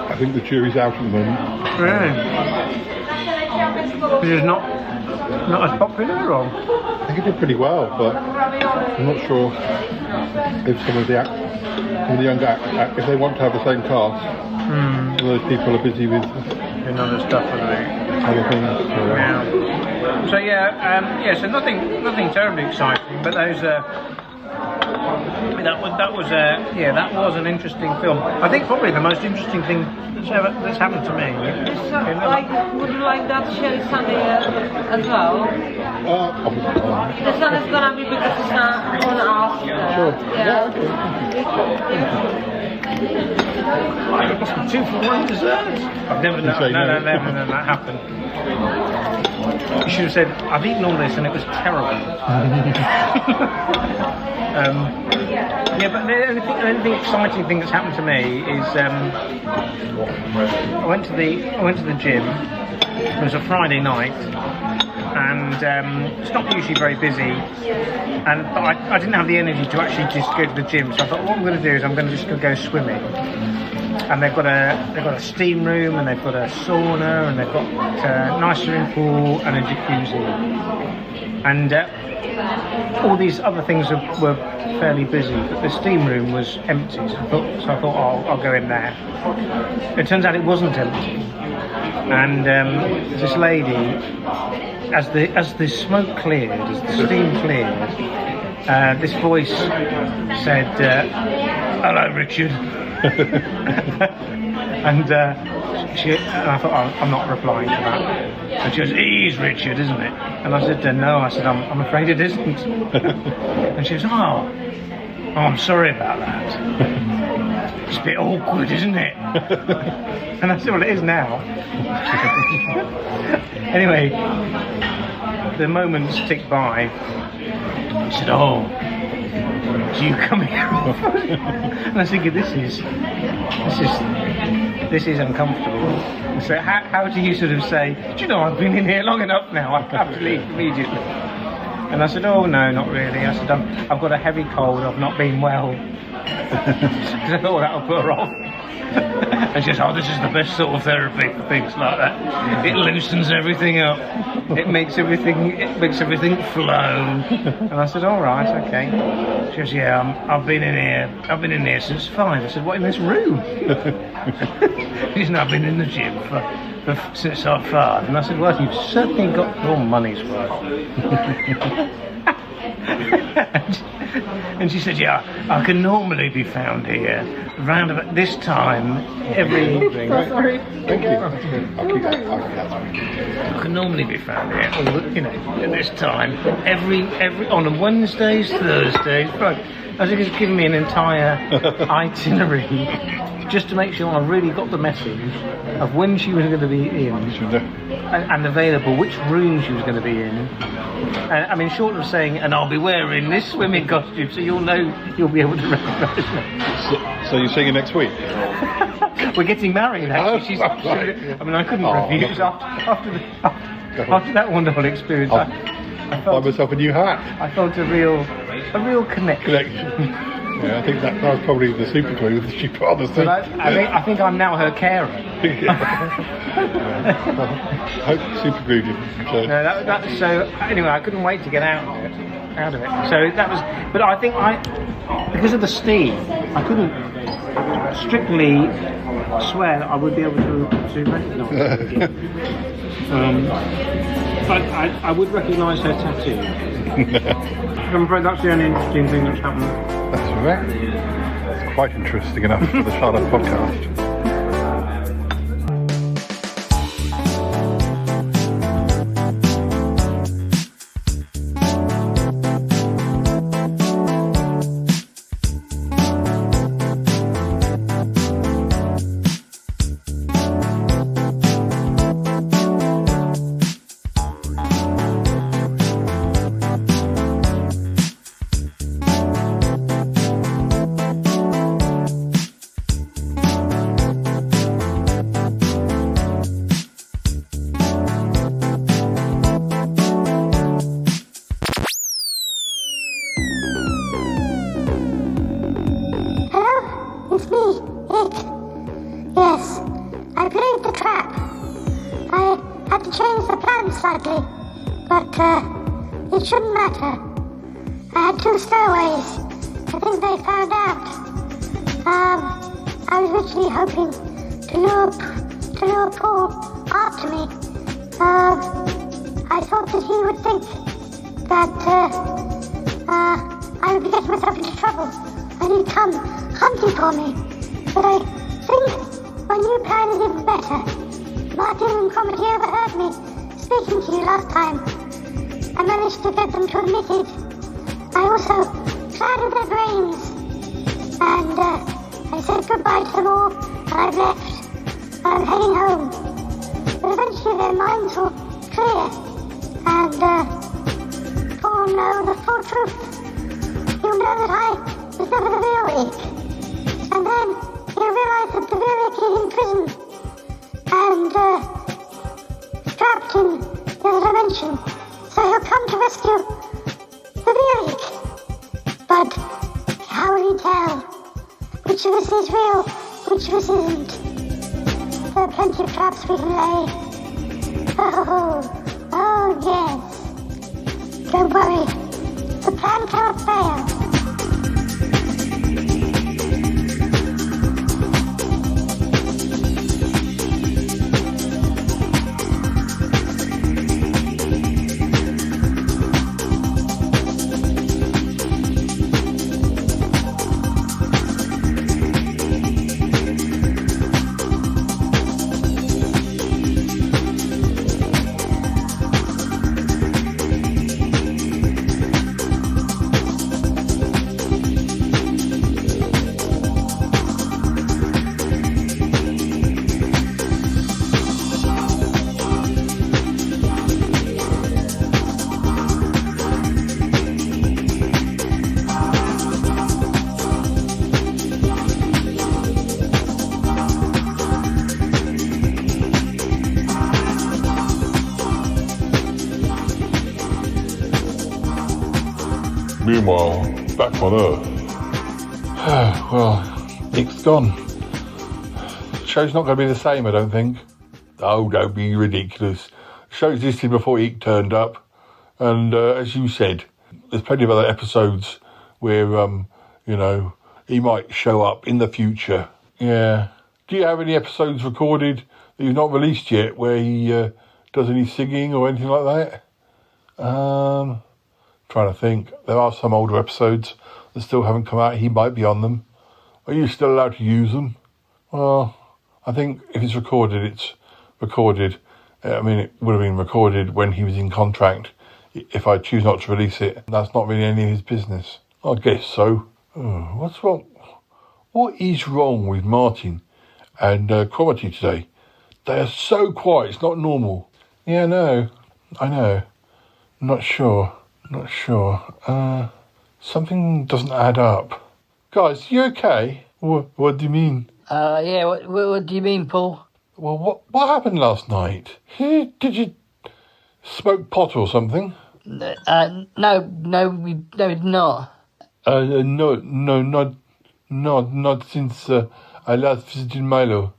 I think the jury's out at the moment. Really? Because it's not as popular, or? I think it did pretty well, but I'm not sure if some of the younger actors, if they want to have the same cast, those people are busy with other stuff, aren't they? Other things. So so nothing terribly exciting, but those. That was an interesting film. I think probably the most interesting thing that's happened to me. Would you like that cherry sundae as well? This one is gonna be because it's not on us. Sure. Yeah. Two for one dessert. I've never known that happen. You should have said, I've eaten all this and it was terrible. But the only exciting thing that's happened to me is I went to the gym. It was a Friday night, and it's not usually very busy. But I didn't have the energy to actually just go to the gym, so I thought what I'm going to do is I'm going to just go swimming. And they've got a steam room, and they've got a sauna, and they've got a nice swimming pool and a jacuzzi, and all these other things were fairly busy, but the steam room was empty. So I thought I'll go in there. It turns out it wasn't empty, and this lady, as the smoke cleared, as the steam cleared, this voice said, "Hello, Richard." and I thought, I'm not replying to that. And she goes, "He's Richard, isn't it?" And I said, "No." I said, I'm afraid it isn't." And she goes, "Oh, I'm sorry about that. It's a bit awkward, isn't it?" And I said, "Well, it is now." Anyway, the moments ticked by. She said, "Oh, do you come here?" And I was thinking, this is uncomfortable. So how do you sort of say, "Do you know, I've been in here long enough now, I have to leave immediately"? And I said, "Oh no, not really." I said, I've got a heavy cold, I've not been well. Because I thought that would put her off. And she says, "Oh, this is the best sort of therapy for things like that. It loosens everything up. It makes everything flow." And I said, "All right, okay." She goes, "Yeah, I've been in here since 5. I said, "What, in this room?" She said, "No, I've been in the gym since 5. And I said, "Well, you've certainly got your money's worth." And she said, "Yeah, I can normally be found here round about this time every evening." Sorry. Thank you. I can normally be found here, at this time every on Wednesdays, Thursdays, Friday. I think it's given me an entire itinerary just to make sure I really got the message of when she was going to be in and available, which room she was going to be in. I mean, short of saying, "And I'll be wearing this swimming costume," so you'll be able to recognise me. So you're seeing her next week? We're getting married, actually. I mean, I couldn't refuse after that wonderful experience. I buy myself a new hat. I felt a real connection. Yeah, I think that was probably the super glue that she put on the thing. I think I'm now her carer. I hope super glue didn't. So anyway, I couldn't wait to get out of it. So that was, but I think because of the steam, I couldn't strictly swear that I would be able to recognise her again. But I would recognise her tattoo. I'm afraid that's the only interesting thing that's happened. That's right. It's quite interesting enough for the Charlotte podcast. Slightly, but it shouldn't matter. I had 2 stowaways. I think they found out. I was originally hoping to lure Paul after me. I thought that he would think that I would be getting myself into trouble and he'd come hunting for me. But I think my new plan is even better. Martin and Cromarty overheard me speaking to you last time. I managed to get them to admit it. I also clouded their brains. And I said goodbye to them all, and I've left. I'm heading home. But eventually their minds will clear. And Paul will know the full truth. He'll know that I was never the real Ick. And then he'll realise that the real Ick is in prison. And trapped in the other dimension, so he'll come to rescue the real Ick. But how will he tell which of us is real, which of us isn't? There are plenty of traps we can lay. Oh yes. Don't worry, the plan cannot fail. Meanwhile, back on Earth. Well, Ick's gone. The show's not going to be the same, I don't think. Oh, don't be ridiculous. The show existed before Ick turned up. And as you said, there's plenty of other episodes where, he might show up in the future. Yeah. Do you have any episodes recorded that you've not released yet where he does any singing or anything like that? Trying to think. There are some older episodes that still haven't come out. He might be on them. Are you still allowed to use them? Well, I think if it's recorded, it's recorded. I mean, it would have been recorded when he was in contract. If I choose not to release it, that's not really any of his business. I guess so. What's wrong? What is wrong with Martin and Cromarty today? They are so quiet. It's not normal. Yeah, I know. Not sure. Something doesn't add up. Guys, you okay? What do you mean? Yeah, what do you mean, Paul? Well, what happened last night? Did you smoke pot or something? No, we did not. No, not since I last visited Milo.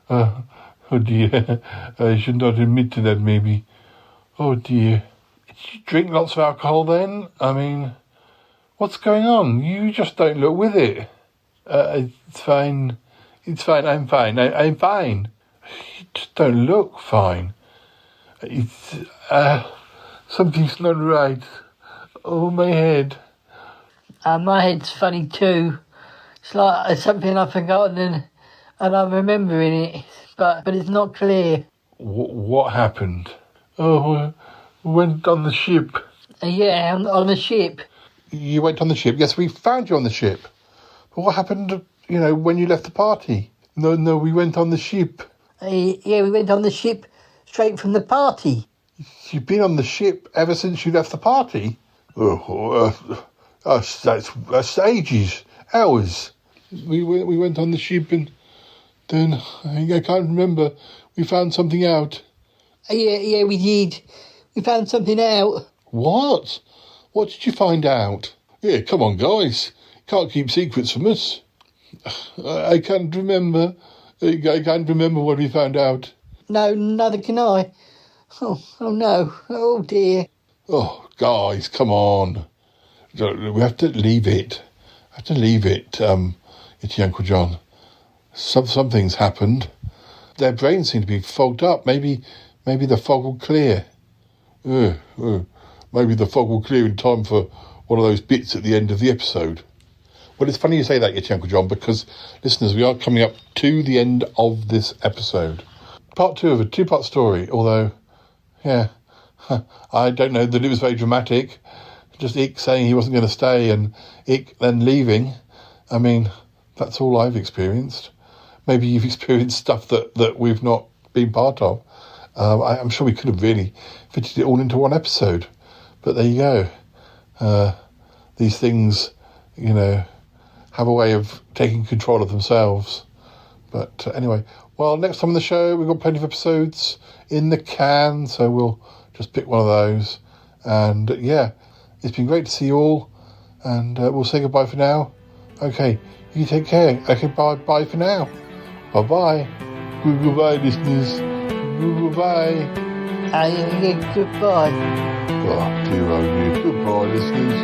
Oh dear, I should not admit to that maybe. Oh dear. Did you drink lots of alcohol then? I mean, what's going on? You just don't look with it. It's fine. I'm fine. I'm fine. You just don't look fine. It's, something's not right. Oh, my head. My head's funny too. It's like something I've forgotten and I'm remembering it, but it's not clear. What happened? Oh, we went on the ship. Yeah, on the ship. You went on the ship? Yes, we found you on the ship. But what happened, when you left the party? No, we went on the ship. Yeah, we went on the ship straight from the party. You've been on the ship ever since you left the party? That's ages, hours. We went on the ship and then, I can't remember, we found something out. Yeah, we did. We found something out. What? What did you find out? Yeah, come on, guys. Can't keep secrets from us. I can't remember. I can't remember what we found out. No, neither can I. Oh no. Oh, dear. Oh, guys, come on. We have to leave it. It's Uncle John. Something's happened. Their brains seem to be fogged up. Maybe the fog will clear. Maybe the fog will clear in time for one of those bits at the end of the episode. Well, it's funny you say that, Uncle John, because, listeners, we are coming up to the end of this episode. Part 2 of a 2-part story, although, yeah, I don't know that it was very dramatic. Just Ick saying he wasn't going to stay and Ick then leaving. I mean, that's all I've experienced. Maybe you've experienced stuff that we've not been part of. I'm sure we could have really fitted it all into one episode. But there you go. These things, have a way of taking control of themselves. But anyway, well, next time on the show, we've got plenty of episodes in the can, so we'll just pick one of those. And yeah, it's been great to see you all, and we'll say goodbye for now. Okay, you take care. Okay, bye for now. Bye-bye. Goodbye, listeners. Goodbye. Goodbye. Oh, dear, oh dear. Goodbye, listeners.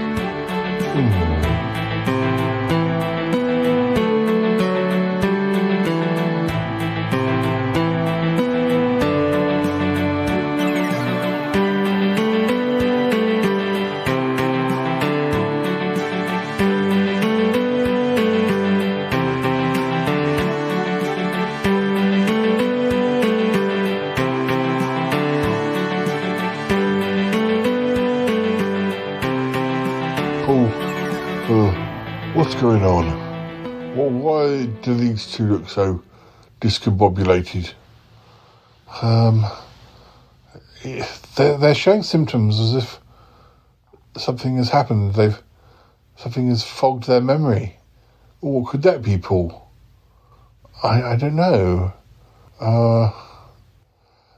What's going on? Well, why do these two look so discombobulated? They're showing symptoms as if something has happened. Something has fogged their memory. What could that be, Paul? I don't know.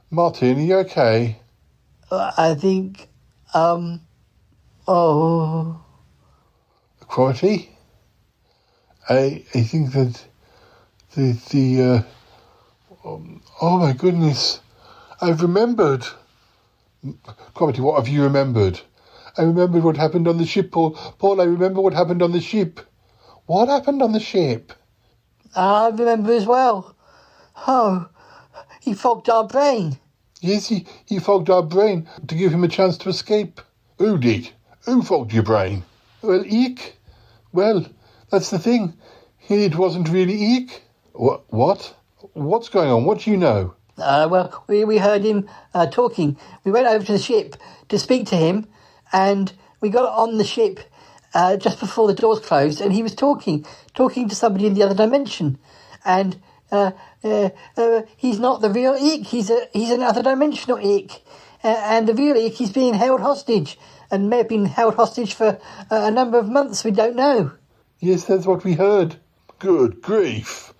Martin, are you okay? I think, Quality? I think that oh my goodness, I've remembered. Quality, what have you remembered? I remembered what happened on the ship, Paul. Paul, I remember what happened on the ship. What happened on the ship? I remember as well. Oh, he fogged our brain. Yes, he fogged our brain to give him a chance to escape. Who did? Who fogged your brain? Well, Eek. Well, that's the thing. It wasn't really Eek. What? What's going on? What do you know? Well, we heard him talking. We went over to the ship to speak to him, and we got on the ship just before the doors closed, and he was talking to somebody in the other dimension. And he's not the real Eek. He's another dimensional Eek. And the real Eek is being held hostage, and may have been held hostage for a number of months. We don't know. Yes, that's what we heard. Good grief.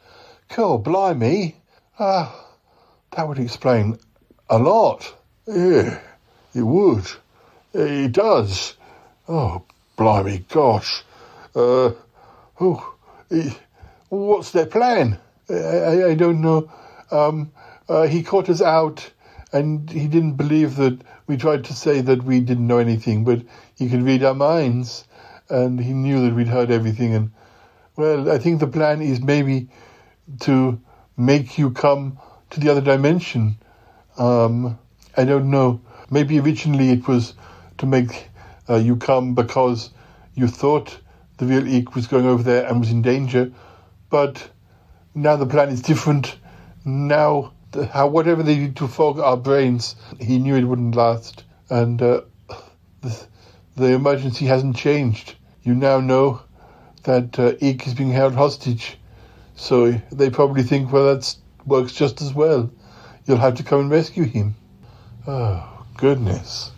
God, blimey. That would explain a lot. Yeah, it would. It does. Oh, blimey, gosh. What's their plan? I don't know. He caught us out, and he didn't believe that we tried to say that we didn't know anything, but he could read our minds, and he knew that we'd heard everything. And, well, I think the plan is maybe to make you come to the other dimension. I don't know. Maybe originally it was to make you come because you thought the real Eek was going over there and was in danger, but now the plan is different. Now, whatever they did to fog our brains, he knew it wouldn't last, and the emergency hasn't changed. You now know that Eek is being held hostage, so they probably think, well, that works just as well. You'll have to come and rescue him. Oh, goodness.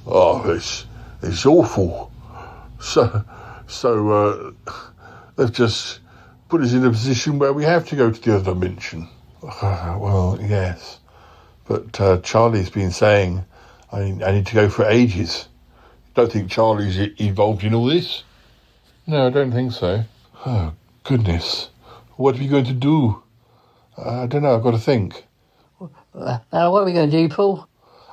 Oh, it's awful. So they've just put us in a position where we have to go to the other dimension. Well, yes. But Charlie's been saying I need to go for ages. Don't think Charlie's involved in all this? No, I don't think so. Oh, goodness. What are we going to do? I don't know, I've got to think. What are we going to do, Paul?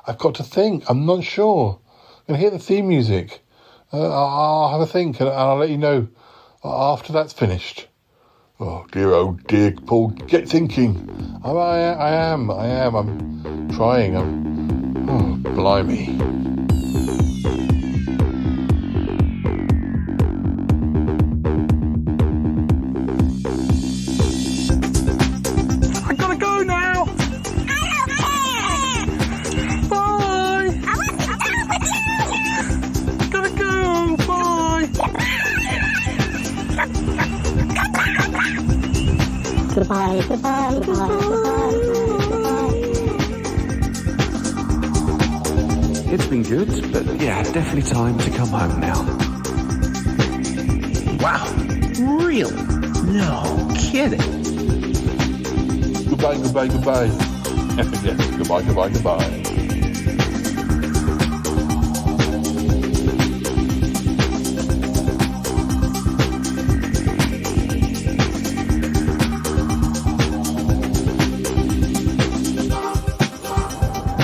I've got to think. I'm not sure. I'm going to hear the theme music. I'll have a think, and I'll let you know after that's finished. Oh dear, Paul, get thinking. I am. I'm trying. Oh, blimey. I gotta go now. Bye. Gotta go. Bye. Goodbye. It's been good, but yeah, definitely time to come home now. Wow. Really? No kidding. Goodbye. Yeah, goodbye.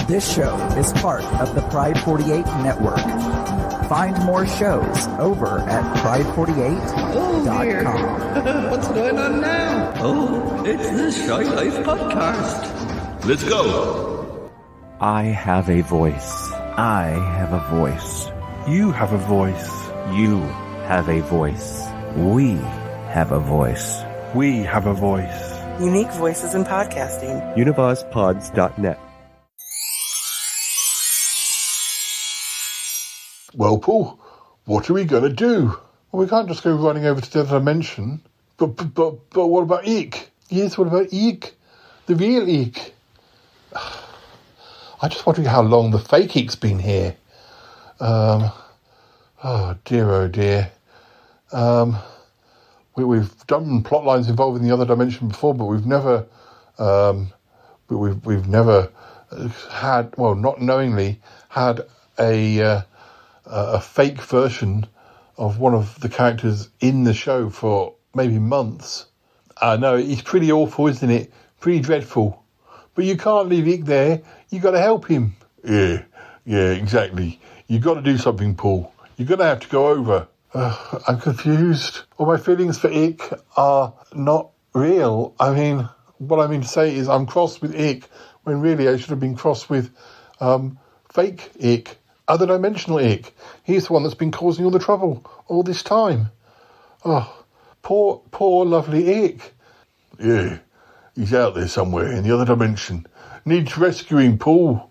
This show is part of the Pride 48 network. Find more shows over at pride48.com. What's going on now? Oh, it's the Shy Life podcast. Let's go. I have a voice. I have a voice. You have a voice. You have a voice. We have a voice. We have a voice. Unique voices in podcasting. UnivazPods.net. Well, Paul, what are we going to do? Well, we can't just go running over to the other dimension. But what about Eek? Yes, what about Eek? The real Eek. I just wondering how long the fake Eek's been here. Oh dear. We've done plot lines involving the other dimension before, but we've never had, well, not knowingly, had a fake version of one of the characters in the show for maybe months. No, it's pretty awful, isn't it? Pretty dreadful. But you can't leave Eek there. You got to help him. Yeah, exactly. You got to do something, Paul. You're going to have to go over. I'm confused. Well, my feelings for Eek are not real. I mean, what I mean to say is I'm cross with Eek when really I should have been cross with fake Eek. Other dimensional Eek. He's the one that's been causing all the trouble all this time. Oh, poor lovely Eek. Yeah, he's out there somewhere in the other dimension. Needs rescuing, Paul.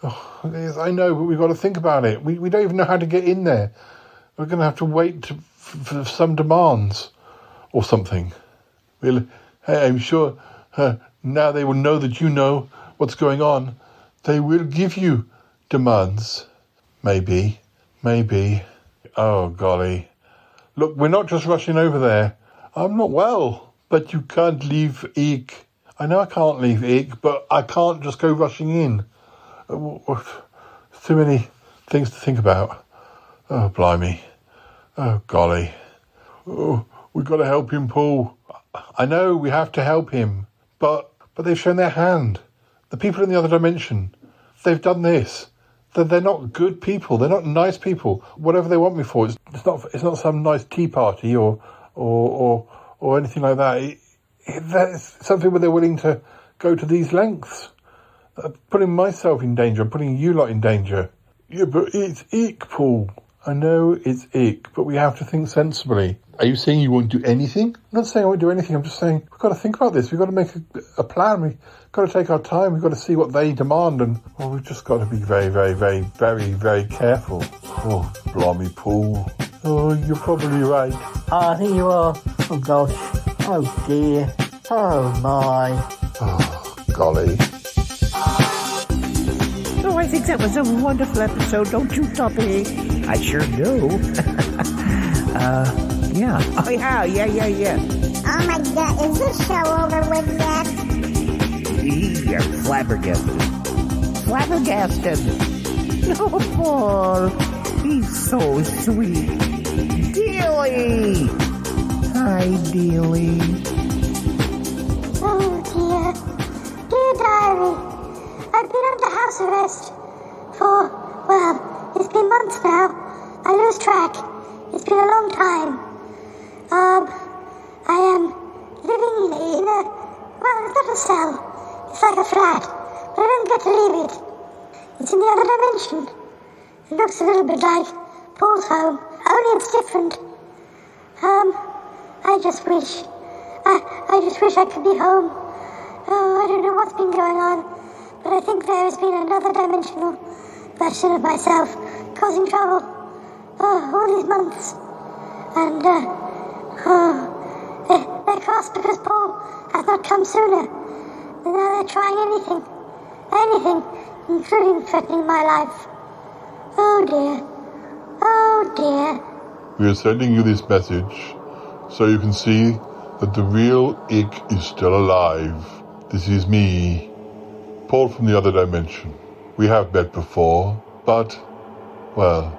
Oh, I know, but we've got to think about it. We don't even know how to get in there. We're going to have to wait for some demands or something. Well, hey, I'm sure now they will know that you know what's going on. They will give you demands. Maybe. Oh, golly. Look, we're not just rushing over there. I'm not well. But you can't leave Eek. I know I can't leave Eek, but I can't just go rushing in. Too many things to think about. Oh, blimey. Oh, golly. Oh, we've got to help him, Paul. I know we have to help him, but they've shown their hand. The people in the other dimension, they've done this. They're not good people. They're not nice people. Whatever they want me for, it's not some nice tea party or anything like that. That's something where they're willing to go to these lengths. Putting myself in danger, I'm putting you lot in danger. Yeah, but it's Eek, Paul. I know it's Eek, but we have to think sensibly. Are you saying you won't do anything? I'm not saying I won't do anything. I'm just saying we've got to think about this. We've got to make a plan. We've got to take our time. We've got to see what they demand. And we've just got to be very, very, very, very, very careful. Oh, blimey, Paul. Oh, you're probably right. I think you are. Oh, gosh. Oh, dear. Oh, my. Oh, golly. Oh, I think that was a wonderful episode, don't you, Toppy? I sure do. Yeah. Oh, yeah. Oh my God, is this show over with yet? You're flabbergasted. Flabbergasted. No, Paul. He's so sweet. Dealy. Hi, Dealy. Oh, dear. Dear diary. I've been under house arrest for, well, it's been months now. I lose track. It's been a long time. I am living in a, well, it's not a cell. It's like a flat, but I don't get to leave it. It's in the other dimension. It looks a little bit like Paul's home, only it's different. I just wish I could be home. Oh, I don't know what's been going on, but I think there has been another dimensional version of myself causing trouble. Oh, all these months. And, they're cross because Paul has not come sooner. And now they're trying anything, including threatening my life. Oh dear. We are sending you this message so you can see that the real Ick is still alive. This is me, Paul from the other dimension. We have met before, but, well,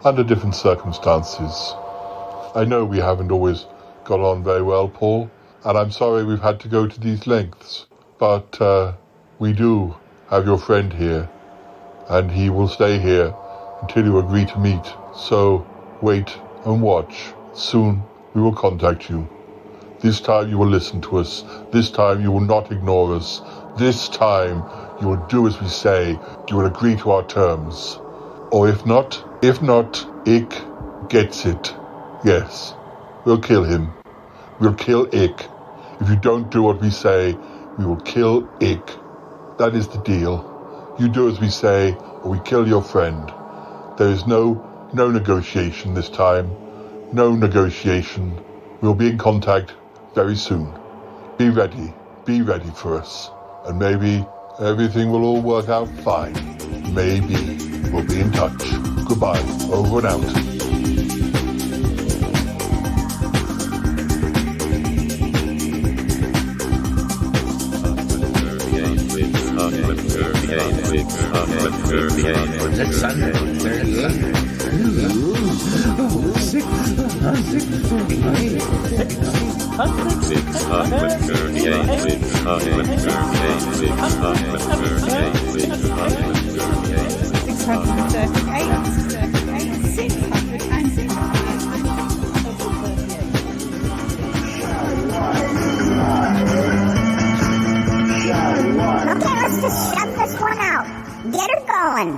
under different circumstances. I know we haven't always got on very well, Paul, and I'm sorry we've had to go to these lengths, but we do have your friend here, and he will stay here until you agree to meet. So wait and watch. Soon we will contact you. This time you will listen to us. This time you will not ignore us. This time you will do as we say. You will agree to our terms. Or if not, Ick gets it. Yes, we'll kill him. We'll kill Ick. If you don't do what we say, we will kill Ick. That is the deal. You do as we say, or we kill your friend. There is no negotiation this time. No negotiation. We'll be in contact very soon. Be ready for us. And maybe everything will all work out fine. Maybe. We'll be in touch. Goodbye. Over and out. Okay, let's just shut this one out. Get her going.